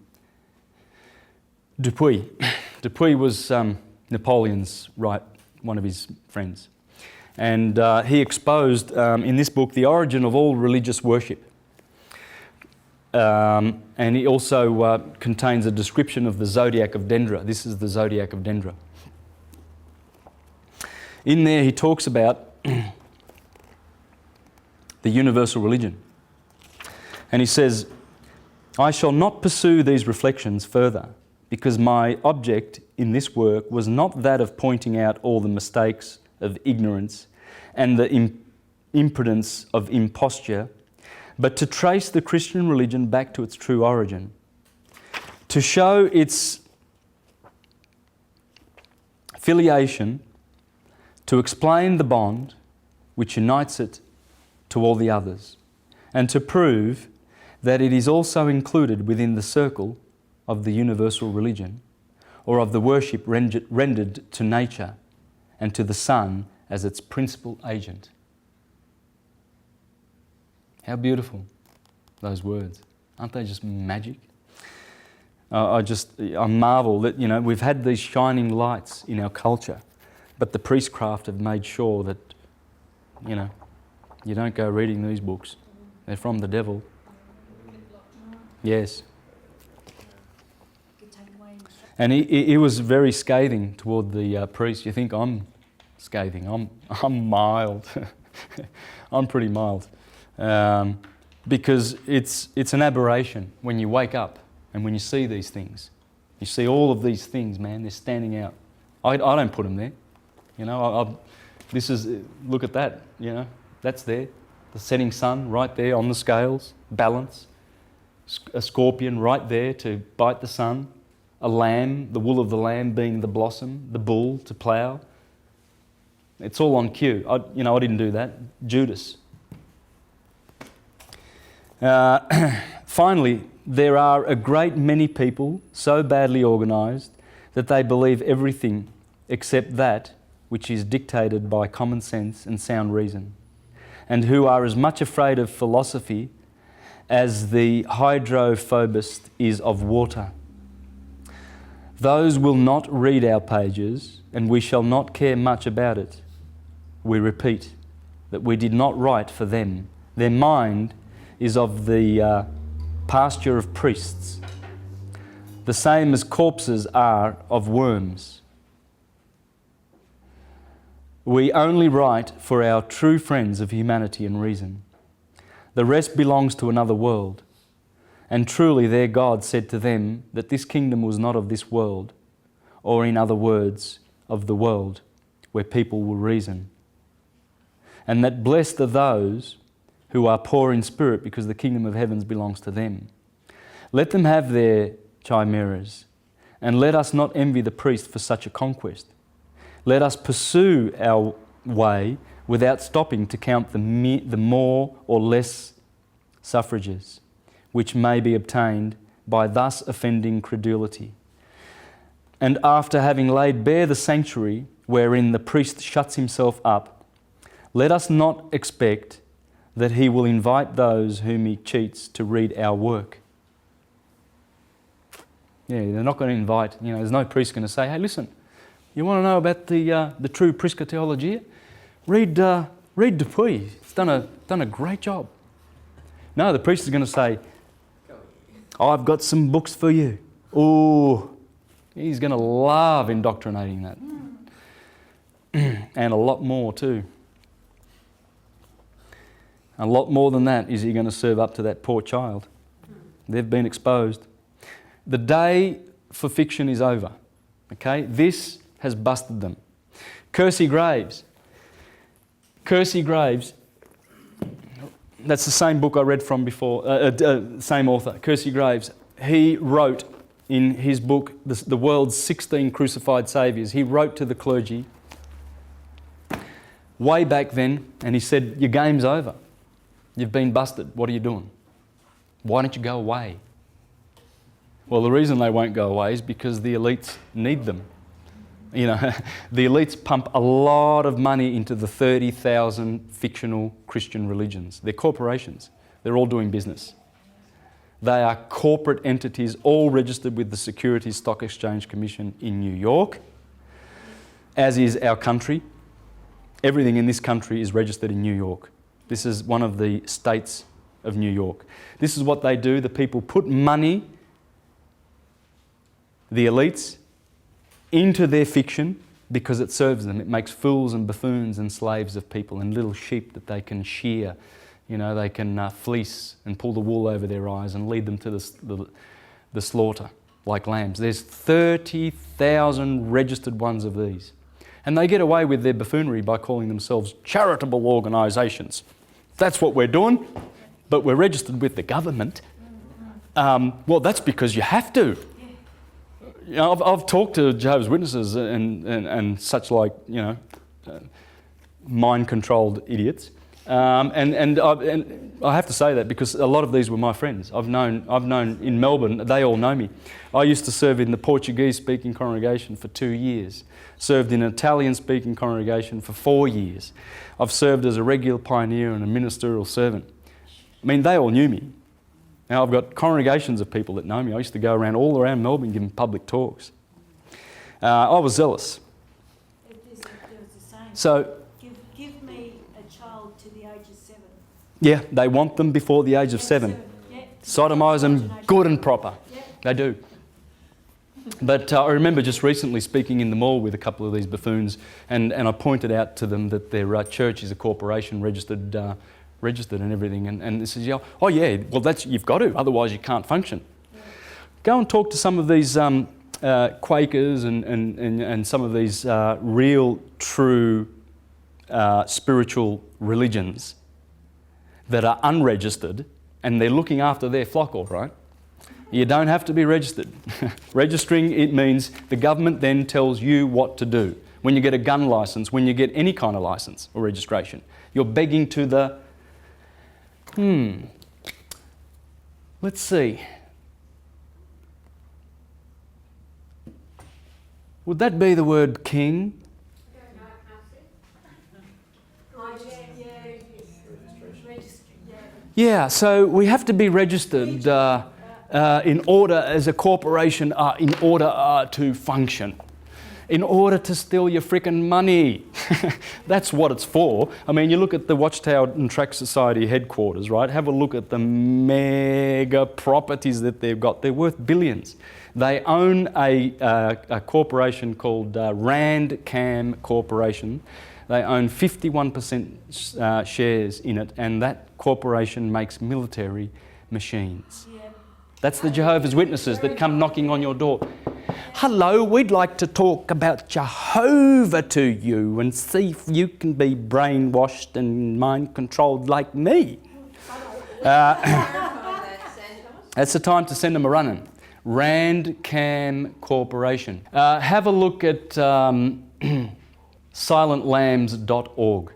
Dupuy. Dupuy was Napoleon's one of his friends. And he exposed in this book the origin of all religious worship. And he also contains a description of the zodiac of Dendra. This is the zodiac of Dendra. In there he talks about the universal religion. And he says, I shall not pursue these reflections further, because my object in this work was not that of pointing out all the mistakes of ignorance and the impudence of imposture, but to trace the Christian religion back to its true origin, to show its filiation, to explain the bond which unites it to all the others, and to prove that it is also included within the circle of the universal religion, or of the worship rendered to nature and to the sun as its principal agent. How beautiful, those words. Aren't they just magic? I marvel that, you know, we've had these shining lights in our culture, but the priestcraft have made sure that, you know, you don't go reading these books. They're from the devil. Yes. And he was very scathing toward the priest. You think I'm scathing? I'm mild. I'm pretty mild. Because it's an aberration when you wake up and when you see these things. You see all of these things, man, they're standing out. I don't put them there. You know, look at that, you know, that's there. The setting sun right there on the scales, balance. A scorpion right there to bite the sun. A lamb, the wool of the lamb being the blossom, the bull to plough. It's all on cue. I didn't do that. Judas. Finally, there are a great many people so badly organised that they believe everything except that which is dictated by common sense and sound reason, and who are as much afraid of philosophy as the hydrophobist is of water. Those will not read our pages, and we shall not care much about it. We repeat that we did not write for them. Their mind is of the pasture of priests. the same as corpses are of worms. We only write for our true friends of humanity and reason. The rest belongs to another world. And truly their God said to them that this kingdom was not of this world, or in other words, of the world, where people will reason. And that blessed are those who are poor in spirit, because the kingdom of heavens belongs to them. Let them have their chimeras, and let us not envy the priest for such a conquest. Let us pursue our way without stopping to count the more or less suffrages, which may be obtained by thus offending credulity. And after having laid bare the sanctuary wherein the priest shuts himself up, let us not expect that he will invite those whom he cheats to read our work. Yeah, they're not going to invite, there's no priest going to say, hey, listen, you want to know about the true Theology? Read Dupuy. He's done a great job. No, the priest is going to say, I've got some books for you. Oh, he's going to love indoctrinating that. And a lot more too. A lot more than that is he going to serve up to that poor child. They've been exposed. The day for fiction is over. Okay? This has busted them. Kersey Graves. Kersey Graves, that's the same book I read from before, same author, Kersey Graves. He wrote in his book, The World's 16 Crucified Saviours, he wrote to the clergy way back then, and he said, your game's over. You've been busted. What are you doing? Why don't you go away? Well, the reason they won't go away is because the elites need them. The elites pump a lot of money into the 30,000 fictional Christian religions. They're corporations. They're all doing business. They are corporate entities, all registered with the Securities Stock Exchange Commission in New York, as is our country. Everything in this country is registered in New York. This is one of the states of New York. This is what they do. The people put money, the elites, into their fiction because it serves them. It makes fools and buffoons and slaves of people and little sheep that they can shear. They can fleece and pull the wool over their eyes and lead them to the slaughter like lambs. There's 30,000 registered ones of these. And they get away with their buffoonery by calling themselves charitable organisations. That's what we're doing, but we're registered with the government. Well, that's because you have to. I've talked to Jehovah's Witnesses and such like, mind-controlled idiots. And I have to say that because a lot of these were my friends. I've known in Melbourne, they all know me. I used to serve in the Portuguese-speaking congregation for 2 years. Served in an Italian-speaking congregation for 4 years. I've served as a regular pioneer and a ministerial servant. I mean, they all knew me. Now, I've got congregations of people that know me. I used to go all around Melbourne giving public talks. I was zealous. There was the saying, So, give me a child to the age of 7. yeah, they want them before the age of 7. Yeah. Sodomise them good and proper. Yeah. They do. But I remember just recently speaking in the mall with a couple of these buffoons, and I pointed out to them that their church is a corporation registered and everything, and they says, oh yeah, well you've got to, otherwise you can't function. Yeah. Go and talk to some of these Quakers and some of these real, true spiritual religions that are unregistered, and they're looking after their flock all right. You don't have to be registered. Registering, it means the government then tells you what to do. When you get a gun licence, when you get any kind of licence or registration, you're begging to the let's see. Would that be the word king? Yeah, so we have to be registered in order as a corporation, in order to function. In order to steal your frickin' money. That's what it's for. I mean, you look at the Watchtower and Track Society headquarters, right? Have a look at the mega properties that they've got. They're worth billions. They own a corporation called Randcam Corporation. They own 51% shares in it, and that corporation makes military machines. Yeah. That's the Jehovah's Witnesses that come knocking on your door. Hello, we'd like to talk about Jehovah to you and see if you can be brainwashed and mind controlled like me. That's the time to send them a running. Randcam Corporation. Have a look at silentlambs.org.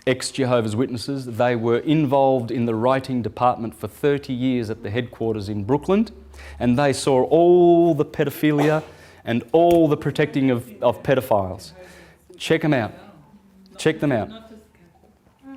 Ex-Jehovah's Witnesses. They were involved in the writing department for 30 years at the headquarters in Brooklyn, and they saw all the pedophilia and all the protecting of pedophiles. Check them out. Check them out.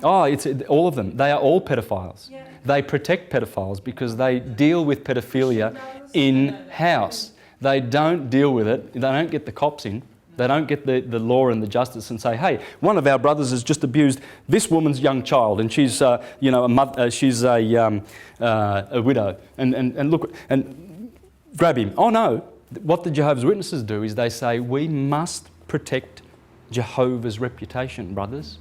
Oh, it's all of them. They are all pedophiles. They protect pedophiles because they deal with pedophilia in-house. They don't deal with it. They don't get the cops in. They don't get the law and the justice and say, hey, one of our brothers has just abused this woman's young child, and she's, a mother, she's a widow, and look, and grab him. Oh no, what the Jehovah's Witnesses do is they say, we must protect Jehovah's reputation, brothers.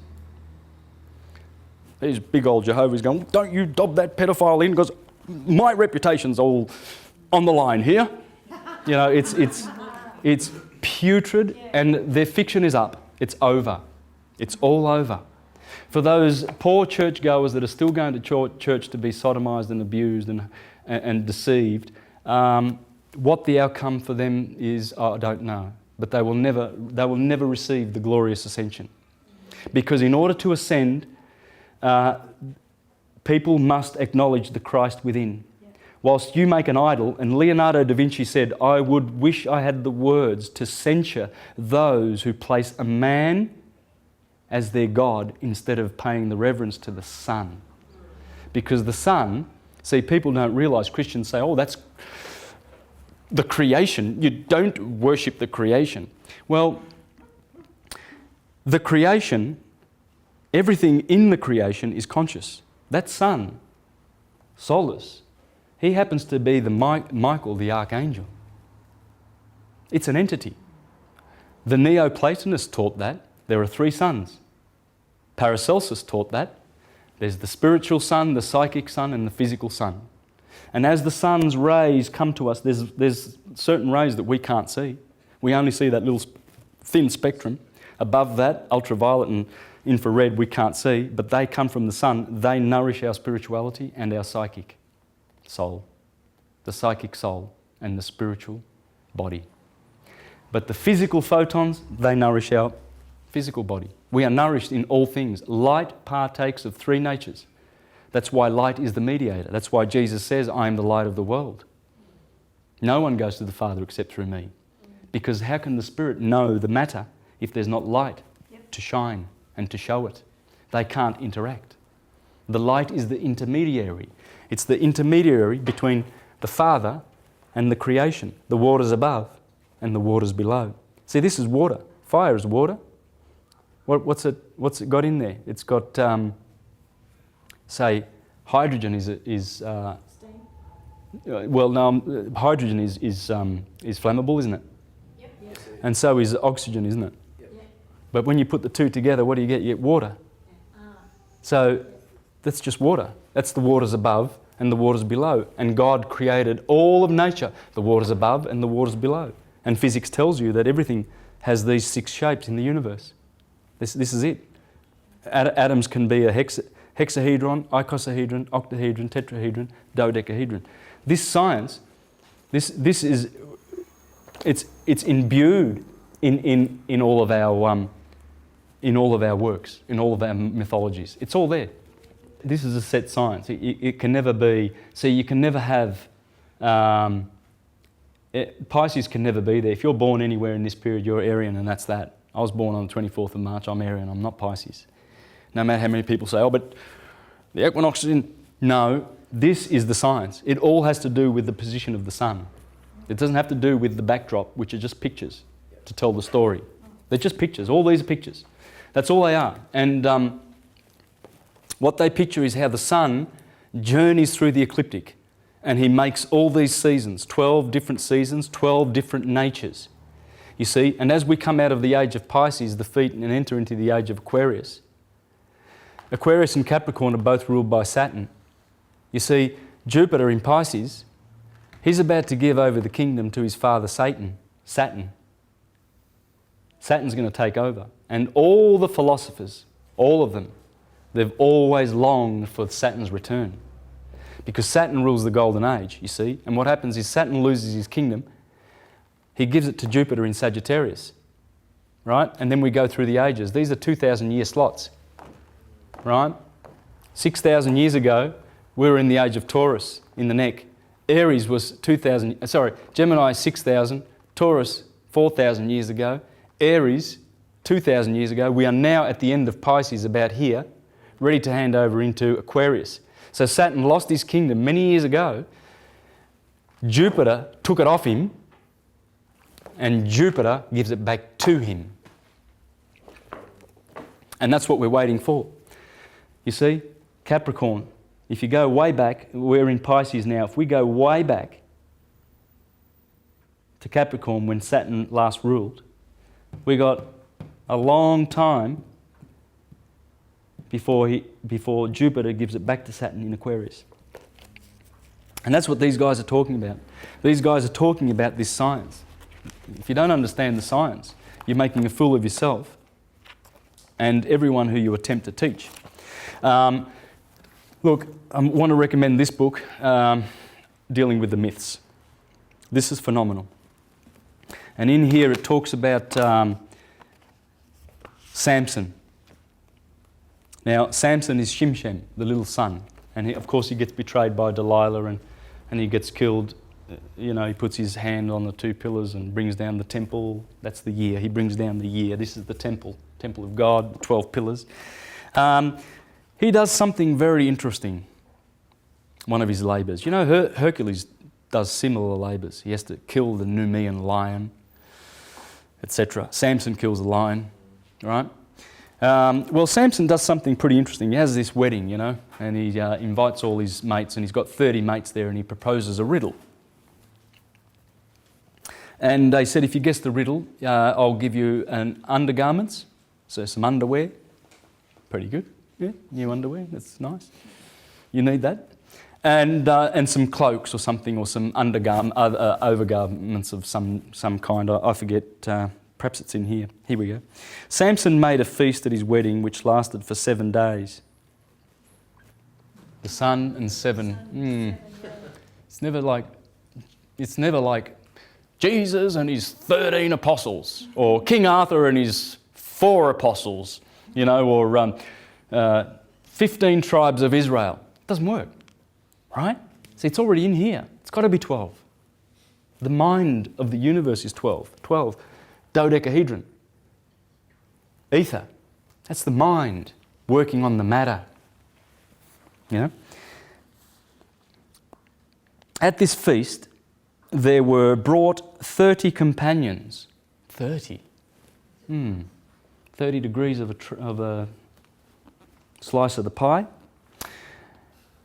These big old Jehovah's going, don't you dob that pedophile in because my reputation's all on the line here. You know, it's putrid, and their fiction is up. It's over. It's all over. For those poor churchgoers that are still going to church to be sodomised and abused and deceived, what the outcome for them is, I don't know. But they will never receive the glorious ascension. Because in order to ascend, people must acknowledge the Christ within. Whilst you make an idol, and Leonardo da Vinci said, I would wish I had the words to censure those who place a man as their God instead of paying the reverence to the Son. Because the Son, see, people don't realise, Christians say, oh, that's the creation. You don't worship the creation. Well, the creation, everything in the creation is conscious. That Son, Solus, he happens to be the Michael, the archangel. It's an entity. The Neoplatonists taught that. There are three suns. Paracelsus taught that. There's the spiritual sun, the psychic sun, and the physical sun. And as the sun's rays come to us, there's certain rays that we can't see. We only see that little thin spectrum. Above that, ultraviolet and infrared, we can't see, but they come from the sun. They nourish our spirituality and our psychic soul, the psychic soul and the spiritual body. But the physical photons, they nourish our physical body. We are nourished in all things. Light partakes of three natures. That's why light is the mediator. That's why Jesus says, I am the light of the world. No one goes to the Father except through me. Because how can the Spirit know the matter if there's not light to shine and to show it? They can't interact. The light is the intermediary. It's the intermediary between the Father and the creation, the waters above and the waters below. See, this is water. Fire is water. What's it got in there? It's got, say, hydrogen is well, no, hydrogen is flammable, isn't it? Yep. Yes. And so is oxygen, isn't it? Yep. But when you put the two together, what do you get? You get water. So that's just water. That's the waters above and the waters below. And God created all of nature, the waters above and the waters below. And physics tells you that everything has these 6 shapes in the universe. This is it. Atoms can be a hexahedron, icosahedron, octahedron, tetrahedron, dodecahedron. This science, this is, it's imbued in all of our works, in all of our mythologies. It's all there. This is a set science. It can never be. See, you can never have. Pisces can never be there. If you're born anywhere in this period, you're Arian, and that's that. I was born on the 24th of March. I'm Arian. I'm not Pisces. No matter how many people say, "Oh, but the equinox is in." No, this is the science. It all has to do with the position of the sun. It doesn't have to do with the backdrop, which are just pictures to tell the story. They're just pictures. All these are pictures. That's all they are. And what they picture is how the sun journeys through the ecliptic. And he makes all these seasons, 12 different seasons, 12 different natures. You see, and as we come out of the age of Pisces, the feet, and enter into the age of Aquarius, Aquarius and Capricorn are both ruled by Saturn. You see, Jupiter in Pisces, he's about to give over the kingdom to his father Saturn. Saturn's going to take over. And all the philosophers, all of them, they've always longed for Saturn's return. Because Saturn rules the golden age, you see. And what happens is Saturn loses his kingdom. He gives it to Jupiter in Sagittarius, right? And then we go through the ages. These are 2,000-year slots, right? 6,000 years ago, we were in the age of Taurus in the neck. Aries was Gemini 6,000, Taurus 4,000 years ago, Aries 2,000 years ago. We are now at the end of Pisces, about here, ready to hand over into Aquarius. So Saturn lost his kingdom many years ago. Jupiter took it off him, and Jupiter gives it back to him. And that's what we're waiting for. You see, Capricorn, if you go way back, we're in Pisces now, if we go way back to Capricorn when Saturn last ruled, we got a long time before Jupiter gives it back to Saturn in Aquarius. And that's what these guys are talking about. These guys are talking about this science. If you don't understand the science, you're making a fool of yourself and everyone who you attempt to teach. Look, I want to recommend this book, dealing with the myths. This is phenomenal. And in here it talks about Samson. Now, Samson is Shimshem, the little son. And of course he gets betrayed by Delilah and he gets killed. You know, he puts his hand on the two pillars and brings down the temple. That's the year. He brings down the year. This is the temple of God, 12 pillars. He does something very interesting, one of his labours. You know, Hercules does similar labours. He has to kill the Numidian lion, etc. Samson kills a lion, right? Well, Samson does something pretty interesting. He has this wedding, you know, and he invites all his mates, and he's got 30 mates there, and he proposes a riddle. And they said, if you guess the riddle, I'll give you an undergarments, so some underwear. Pretty good, yeah, new underwear, that's nice. You need that. And some cloaks or something, or some overgarments of some kind. I forget. Perhaps it's in here. Here we go. Samson made a feast at his wedding which lasted for 7 days. The sun and seven. It's never like Jesus and his 13 apostles, or King Arthur and his 4 apostles, you know, or 15 tribes of Israel. It doesn't work, right? See, it's already in here. It's got to be 12. The mind of the universe is 12. 12. Dodecahedron. Ether. That's the mind working on the matter. You know? At this feast, there were brought 30 companions. 30. 30 degrees of a slice of the pie.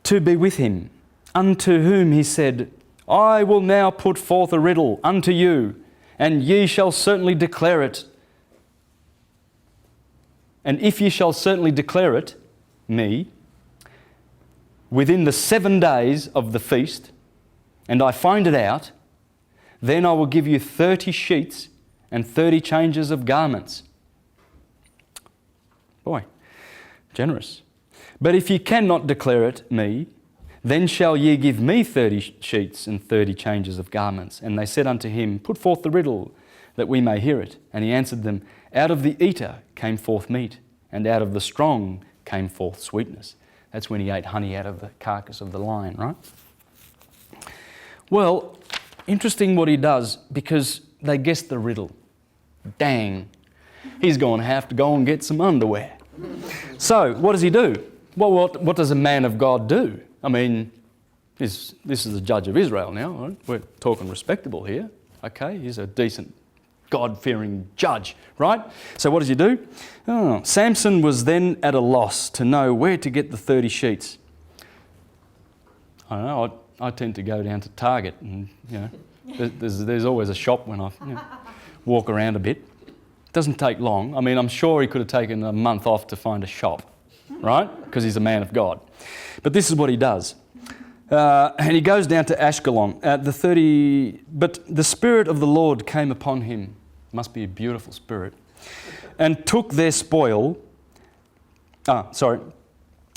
To be with him, unto whom he said, I will now put forth a riddle unto you, and ye shall certainly declare it. And if ye shall certainly declare it, me, within the 7 days of the feast, and I find it out, then I will give you 30 sheets and 30 changes of garments. Boy, generous. But if ye cannot declare it, me, then shall ye give me 30 sheets and 30 changes of garments. And they said unto him, Put forth the riddle, that we may hear it. And he answered them, Out of the eater came forth meat, and out of the strong came forth sweetness. That's when he ate honey out of the carcass of the lion, right? Well, interesting what he does, because they guessed the riddle. Dang, he's going to have to go and get some underwear. So, what does he do? Well, what does a man of God do? I mean, this is the judge of Israel now, right? We're talking respectable here. Okay, he's a decent, God-fearing judge, right? So what does he do? Oh, Samson was then at a loss to know where to get the 30 sheets. I don't know, I tend to go down to Target, and there's always a shop when I walk around a bit. It doesn't take long. I mean, I'm sure he could have taken a month off to find a shop, right? Because he's a man of God. But this is what he does. And he goes down to Ashkelon at the 30. But the Spirit of the Lord came upon him. Must be a beautiful spirit. And took their spoil.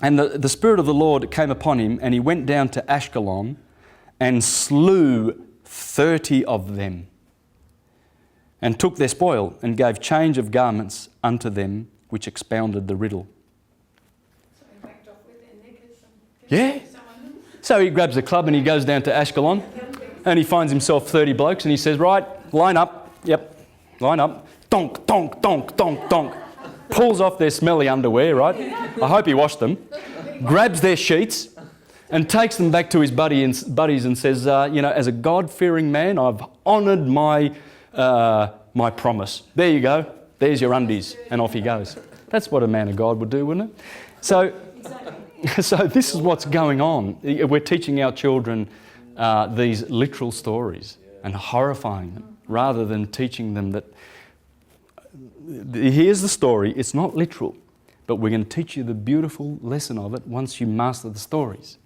And the Spirit of the Lord came upon him, and he went down to Ashkelon and slew 30 of them, and took their spoil, and gave change of garments unto them which expounded the riddle. So he whacked off with their knickers and Yeah. someone. So he grabs a club and he goes down to Ashkelon, and he finds himself 30 blokes, and he says, right, line up. Yep, line up. Donk, donk, donk, donk, donk. Pulls off their smelly underwear, right? I hope he washed them. Grabs their sheets and takes them back to his buddies and says, as a God-fearing man, I've honoured my promise. There you go. There's your undies. And off he goes. That's what a man of God would do, wouldn't it? So this is what's going on. We're teaching our children these literal stories and horrifying them, rather than teaching them that here's the story, it's not literal, but we're going to teach you the beautiful lesson of it once you master the stories.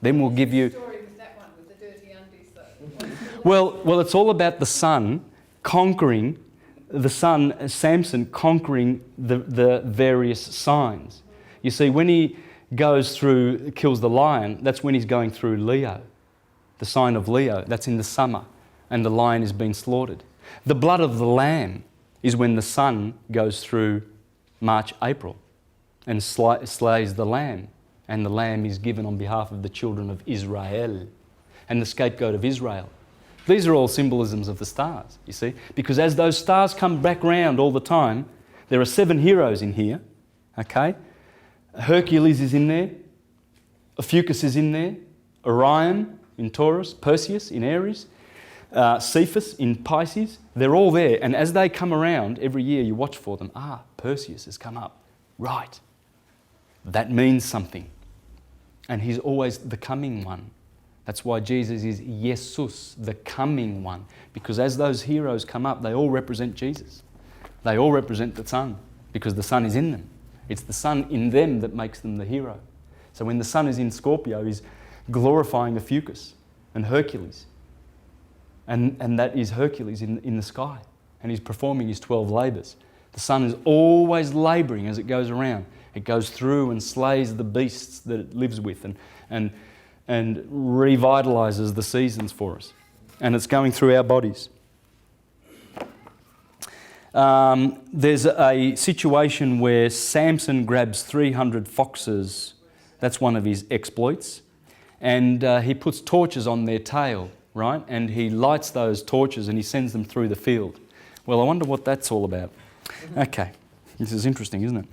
Then we'll give you... What's the story with that one, with the dirty undies, though? Well, it's all about the son conquering, Samson conquering the various signs. You see, when he kills the lion, that's when he's going through Leo, the sign of Leo. That's in the summer, and the lion is being slaughtered. The blood of the lamb is when the sun goes through March, April, and slays the lamb. And the lamb is given on behalf of the children of Israel and the scapegoat of Israel. These are all symbolisms of the stars, you see. Because as those stars come back round all the time, there are 7 heroes in here, okay? Hercules is in there, Ophiuchus is in there, Orion in Taurus, Perseus in Aries, Cephas in Pisces. They're all there, and as they come around every year, you watch for them. Perseus has come up. Right. That means something. And he's always the coming one. That's why Jesus is Jesus, the coming one. Because as those heroes come up, they all represent Jesus. They all represent the Son, because the Son is in them. It's the Son in them that makes them the hero. So when the Son is in Scorpio, he's glorifying Ophiuchus and Hercules. And that is Hercules in the sky. And he's performing his 12 labours. The sun is always labouring as it goes around. It goes through and slays the beasts that it lives with and revitalises the seasons for us. And it's going through our bodies. There's a situation where Samson grabs 300 foxes. That's one of his exploits. And he puts torches on their tail, right? And he lights those torches and he sends them through the field. Well, I wonder what that's all about. Okay, this is interesting, isn't it?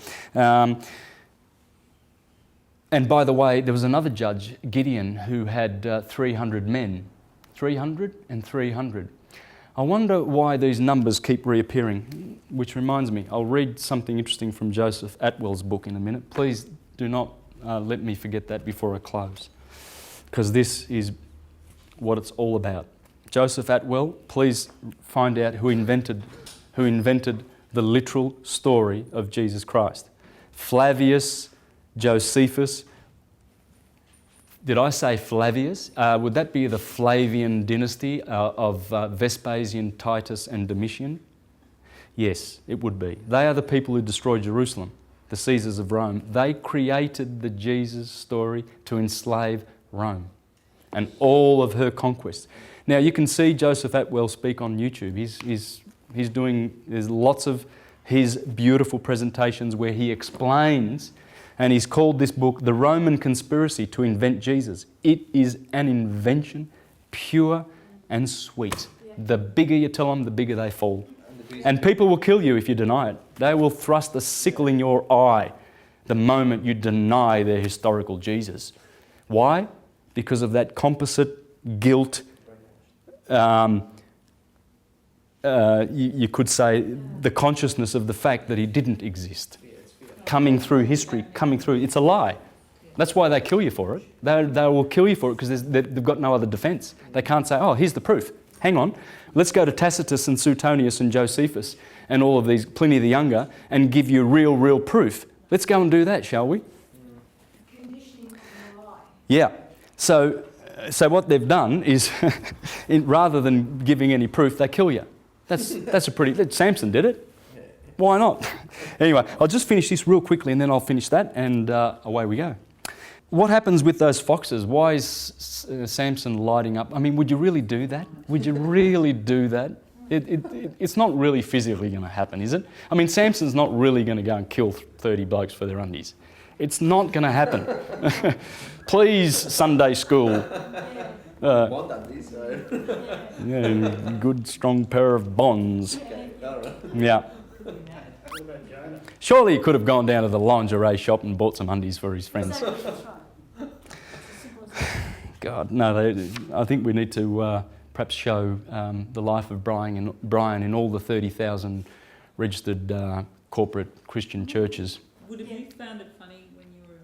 And by the way, there was another judge, Gideon, who had 300 men. 300 and 300. I wonder why these numbers keep reappearing, which reminds me, I'll read something interesting from Joseph Atwell's book in a minute. Please do not let me forget that before I close, because this is what it's all about. Joseph Atwell, please find out who invented the literal story of Jesus Christ. Flavius Josephus. Did I say Flavius? Would that be the Flavian dynasty of Vespasian, Titus and Domitian? Yes, it would be. They are the people who destroyed Jerusalem, the Caesars of Rome. They created the Jesus story to enslave Rome and all of her conquests. Now you can see Joseph Atwell speak on YouTube. There's lots of his beautiful presentations where he explains, and he's called this book The Roman Conspiracy to Invent Jesus. It is an invention, pure and sweet. The bigger you tell them, the bigger they fall. And people will kill you if you deny it. They will thrust a sickle in your eye the moment you deny their historical Jesus. Why? Because of that composite guilt. You could say the consciousness of the fact that he didn't exist. Coming through history, it's a lie. That's why they kill you for it. They will kill you for it because they've got no other defence. They can't say, oh, here's the proof. Hang on, let's go to Tacitus and Suetonius and Josephus and all of these, Pliny the Younger, and give you real proof. Let's go and do that, shall we? Conditioning of the lie. Yeah. So what they've done is, rather than giving any proof, they kill you. That's a pretty... Samson did it. Why not? Anyway, I'll just finish this real quickly and then I'll finish that and away we go. What happens with those foxes? Why is Samson lighting up? I mean, would you really do that? Would you really do that? It's not really physically going to happen, is it? I mean, Samson's not really going to go and kill 30 blokes for their undies. It's not going to happen. Please, Sunday school. Yeah, good strong pair of bonds. Yeah. Surely he could have gone down to the lingerie shop and bought some undies for his friends. That's right. God, no, I think we need to perhaps show the life of Brian in all the 30,000 registered corporate Christian churches. Would have you found it funny when you were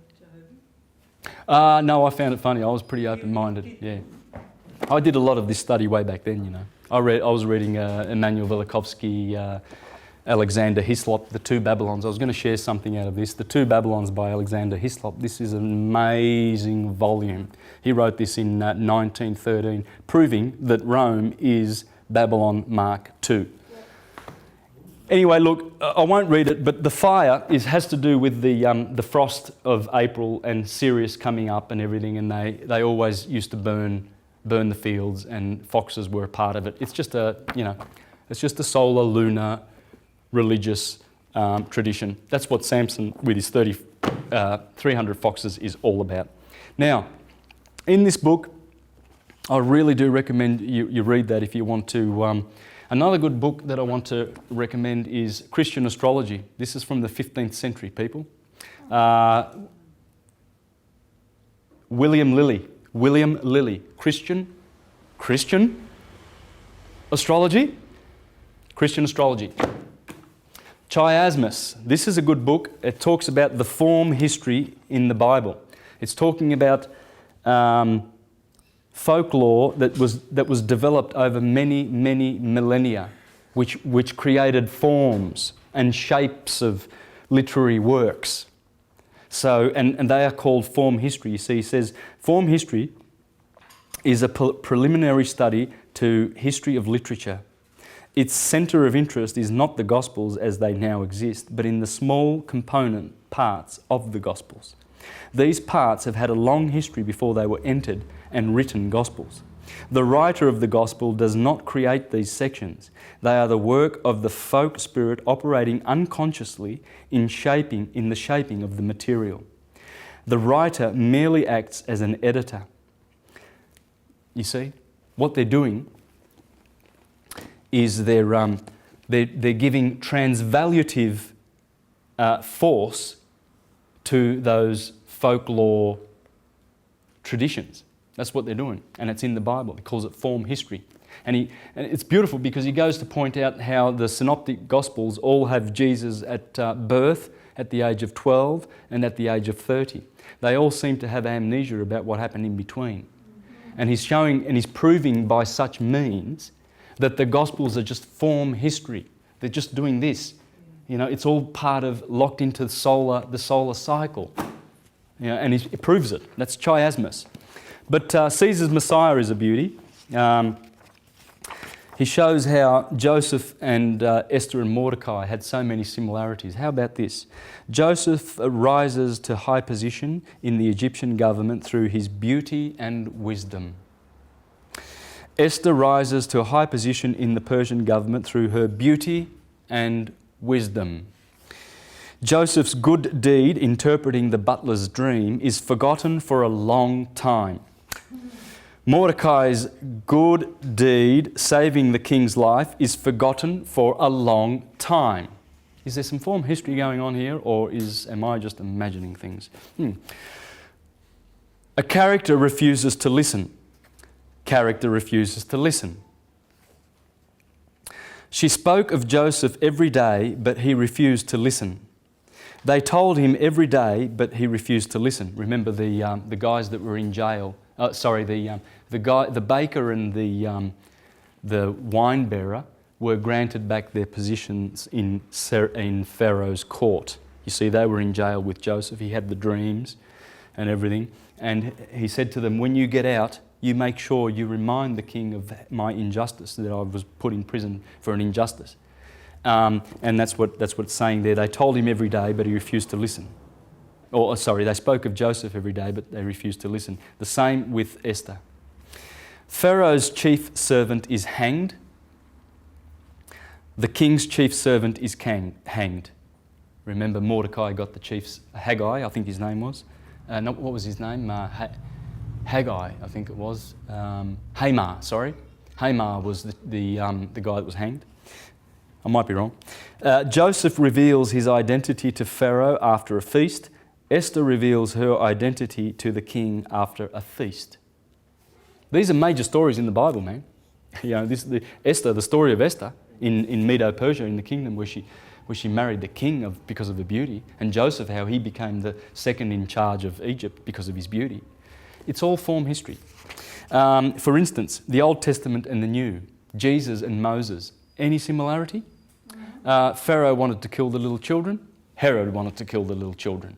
Jehovah? No, I found it funny. I was pretty open-minded, yeah. I did a lot of this study way back then, you know. I was reading Immanuel Velikovsky, Alexander Hislop, The Two Babylons. I was going to share something out of this. The Two Babylons by Alexander Hislop. This is an amazing volume. He wrote this in 1913, proving that Rome is Babylon Mark II. Anyway, look, I won't read it, but the fire has to do with the frost of April and Sirius coming up and everything, and they always used to burn the fields, and foxes were a part of it. It's just a solar, lunar, religious tradition. That's what Samson, with his 300 foxes, is all about. Now, in this book, I really do recommend you read that if you want to. Another good book that I want to recommend is Christian Astrology. This is from the 15th century, people. William Lilly. Christian Astrology. Christian Astrology. Chiasmus. This is a good book. It talks about the form history in the Bible. It's talking about folklore that was developed over many millennia, which created forms and shapes of literary works. So, and they are called form history. You see, he says form history is a preliminary study to history of literature. Its centre of interest is not the Gospels as they now exist, but in the small component parts of the Gospels. These parts have had a long history before they were entered and written Gospels. The writer of the Gospel does not create these sections. They are the work of the folk spirit operating unconsciously in the shaping of the material. The writer merely acts as an editor. You see, what they're doing is they're giving transvaluative force to those folklore traditions. That's what they're doing, and it's in the Bible. He calls it form history. And it's beautiful because he goes to point out how the synoptic Gospels all have Jesus at birth, at the age of 12, and at the age of 30. They all seem to have amnesia about what happened in between. And he's showing and he's proving by such means that the Gospels are just form history. They're just doing this. You know, it's all part of, locked into the solar cycle. You know, and he proves it. That's chiasmus. But Caesar's Messiah is a beauty. He shows how Joseph and Esther and Mordecai had so many similarities. How about this? Joseph rises to high position in the Egyptian government through his beauty and wisdom. Esther rises to a high position in the Persian government through her beauty and wisdom. Joseph's good deed, interpreting the butler's dream, is forgotten for a long time. Mordecai's good deed, saving the king's life, is forgotten for a long time. Is there some form history going on here, or am I just imagining things? A character refuses to listen. Character refuses to listen. She spoke of Joseph every day, but he refused to listen. They told him every day, but he refused to listen. Remember the guys that were in jail. The baker and the wine bearer were granted back their positions in Pharaoh's court. You see, they were in jail with Joseph. He had the dreams and everything. And he said to them, when you get out, you make sure you remind the king of my injustice, that I was put in prison for an injustice. And that's what it's saying there. They told him every day, but he refused to listen. They spoke of Joseph every day, but they refused to listen. The same with Esther. Pharaoh's chief servant is hanged. The king's chief servant is hanged. Remember, Mordecai got the chief's Haggai, I think his name was. What was his name? Haggai, I think it was. Hamar, sorry. Hamar was the guy that was hanged. I might be wrong. Joseph reveals his identity to Pharaoh after a feast. Esther reveals her identity to the king after a feast. These are major stories in the Bible, man. The story of Esther in Medo-Persia, in the kingdom where she married the king because of her beauty, and Joseph, how he became the second in charge of Egypt because of his beauty. It's all form history. For instance, the Old Testament and the New, Jesus and Moses. Any similarity? Pharaoh wanted to kill the little children. Herod wanted to kill the little children.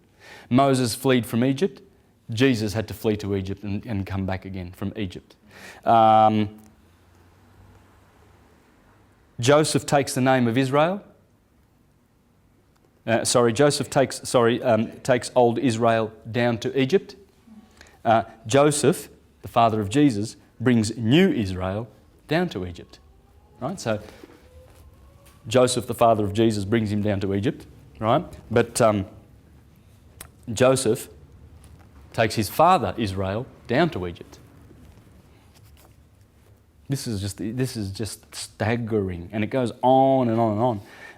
Moses fled from Egypt. Jesus had to flee to Egypt and come back again from Egypt. Joseph takes the name of Israel. Joseph takes old Israel down to Egypt. Joseph, the father of Jesus, brings new Israel down to Egypt. Right? So Joseph, the father of Jesus, brings him down to Egypt. Right? But Joseph takes his father Israel down to Egypt. This is just staggering, and it goes on and on and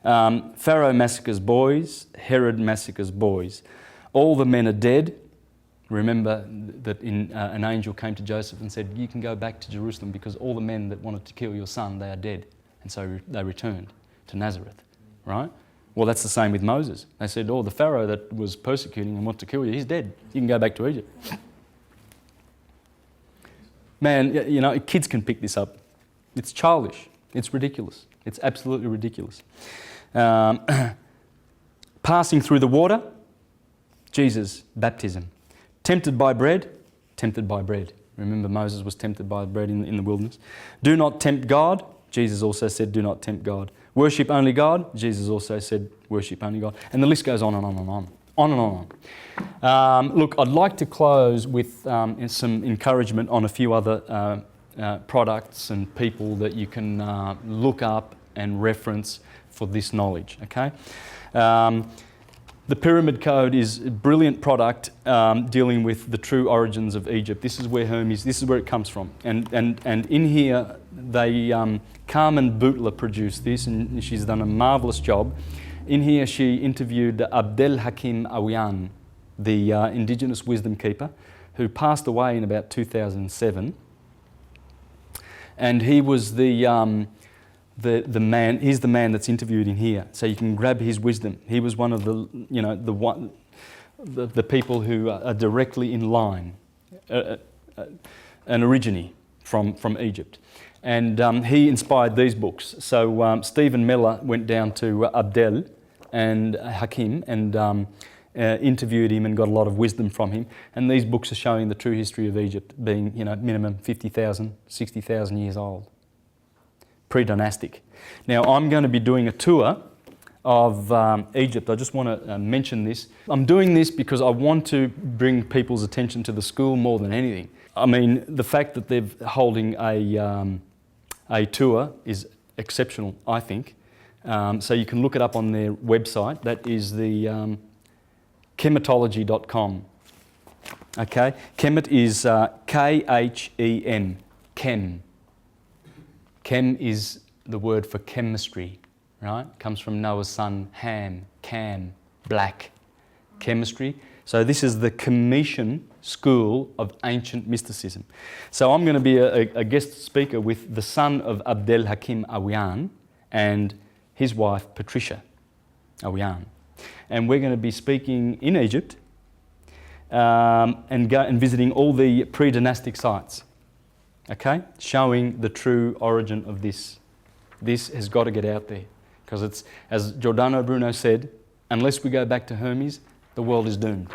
on. Pharaoh massacres boys. Herod massacres boys. All the men are dead. Remember that an angel came to Joseph and said, you can go back to Jerusalem because all the men that wanted to kill your son, they are dead. And so they returned to Nazareth, right? Well, that's the same with Moses. They said, the Pharaoh that was persecuting and wanted to kill you, he's dead. You can go back to Egypt. Man, kids can pick this up. It's childish. It's ridiculous. It's absolutely ridiculous. Passing through the water, Jesus, baptism. Tempted by bread. Remember, Moses was tempted by bread in the wilderness. Do not tempt God. Jesus also said, do not tempt God. Worship only God. Jesus also said, worship only God. And the list goes on and on and on. On and on. Look, I'd like to close with some encouragement on a few other products and people that you can look up and reference for this knowledge, okay? The Pyramid Code is a brilliant product dealing with the true origins of Egypt. This is where Hermes, this is where it comes from. And in here, Carmen Bootler produced this, and she's done a marvellous job. In here, she interviewed Abdel Hakim Awian, the indigenous wisdom keeper, who passed away in about 2007. And he was the man. He's the man that's interviewed in here, so you can grab his wisdom. He was one of the people who are directly in line, an origine from Egypt. And he inspired these books. So Stephen Miller went down to Abdel and Hakim and interviewed him and got a lot of wisdom from him. And these books are showing the true history of Egypt being, minimum 50,000, 60,000 years old. Pre-dynastic. Now, I'm going to be doing a tour of Egypt. I just want to mention this. I'm doing this because I want to bring people's attention to the school more than anything. I mean, the fact that they're holding a tour is exceptional, I think. So you can look it up on their website. That is the chematology.com. Okay? Chemet is K-H-E-M. Chem. Chem is the word for chemistry, right? Comes from Noah's son Ham, Cam, black. Chemistry. So this is the Commission School of Ancient Mysticism. So I'm going to be a guest speaker with the son of Abdel Hakim Awian and his wife Patricia Awian. And we're going to be speaking in Egypt and visiting all the pre-dynastic sites, okay? Showing the true origin of this. This has got to get out there because it's, as Giordano Bruno said, unless we go back to Hermes, the world is doomed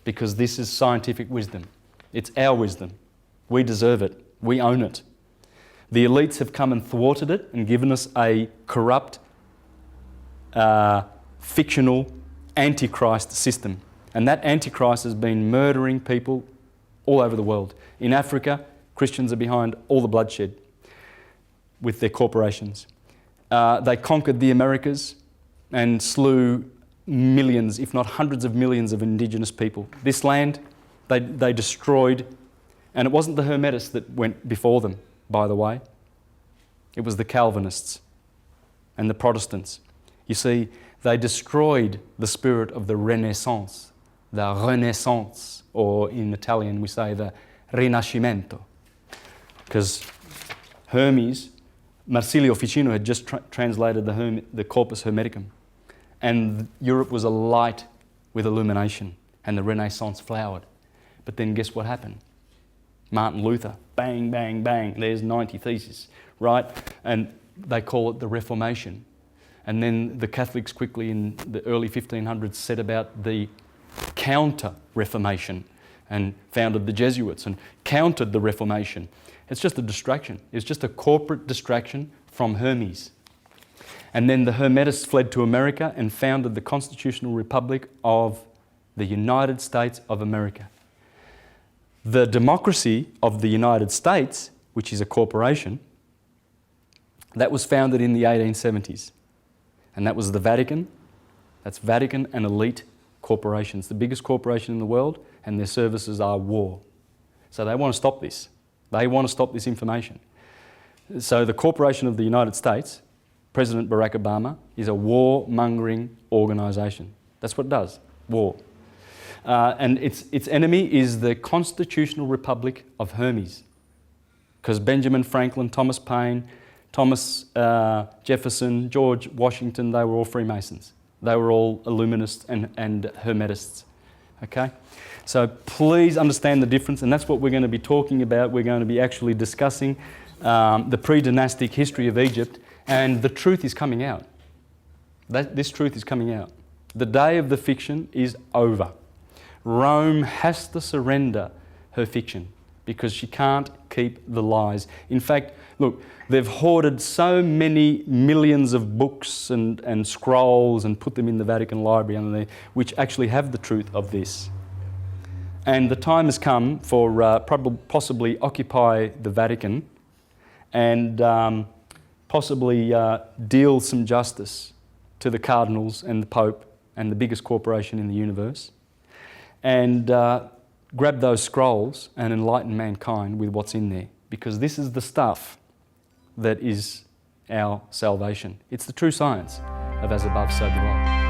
because this is scientific wisdom. It's our wisdom. We deserve it. We own it. The elites have come and thwarted it and given us a corrupt, fictional, antichrist system. And that antichrist has been murdering people all over the world. In Africa, Christians are behind all the bloodshed with their corporations. They conquered the Americas and slew millions, if not hundreds of millions of indigenous people. This land, they destroyed, and it wasn't the Hermetists that went before them, by the way. It was the Calvinists and the Protestants. You see, they destroyed the spirit of the Renaissance, or in Italian we say the Rinascimento. Because Hermes, Marsilio Ficino had just translated the Corpus Hermeticum, and Europe was alight with illumination, and the Renaissance flowered. But then guess what happened? Martin Luther, bang, bang, bang, there's 90 theses, right? And they call it the Reformation. And then the Catholics quickly in the early 1500s set about the counter-Reformation and founded the Jesuits and countered the Reformation. It's just a distraction. It's just a corporate distraction from Hermes. And then the Hermetists fled to America and founded the Constitutional Republic of the United States of America. The democracy of the United States, which is a corporation, that was founded in the 1870s. And that was the Vatican. That's Vatican and elite corporations, the biggest corporation in the world, and their services are war. So they want to stop this. They want to stop this information. So the Corporation of the United States, President Barack Obama, is a war-mongering organisation. That's what it does, war. And its enemy is the Constitutional Republic of Hermes. Because Benjamin Franklin, Thomas Paine, Thomas Jefferson, George Washington, they were all Freemasons. They were all Illuminists and Hermetists. Okay? So please understand the difference, and that's what we're going to be talking about. We're going to be actually discussing the pre-dynastic history of Egypt, and the truth is coming out. This truth is coming out. The day of the fiction is over. Rome has to surrender her fiction because she can't keep the lies. In fact, look, they've hoarded so many millions of books and scrolls and put them in the Vatican Library under there, which actually have the truth of this. And the time has come for possibly occupy the Vatican and possibly deal some justice to the cardinals and the Pope and the biggest corporation in the universe, and grab those scrolls and enlighten mankind with what's in there, because this is the stuff that is our salvation. It's the true science of as above, so below.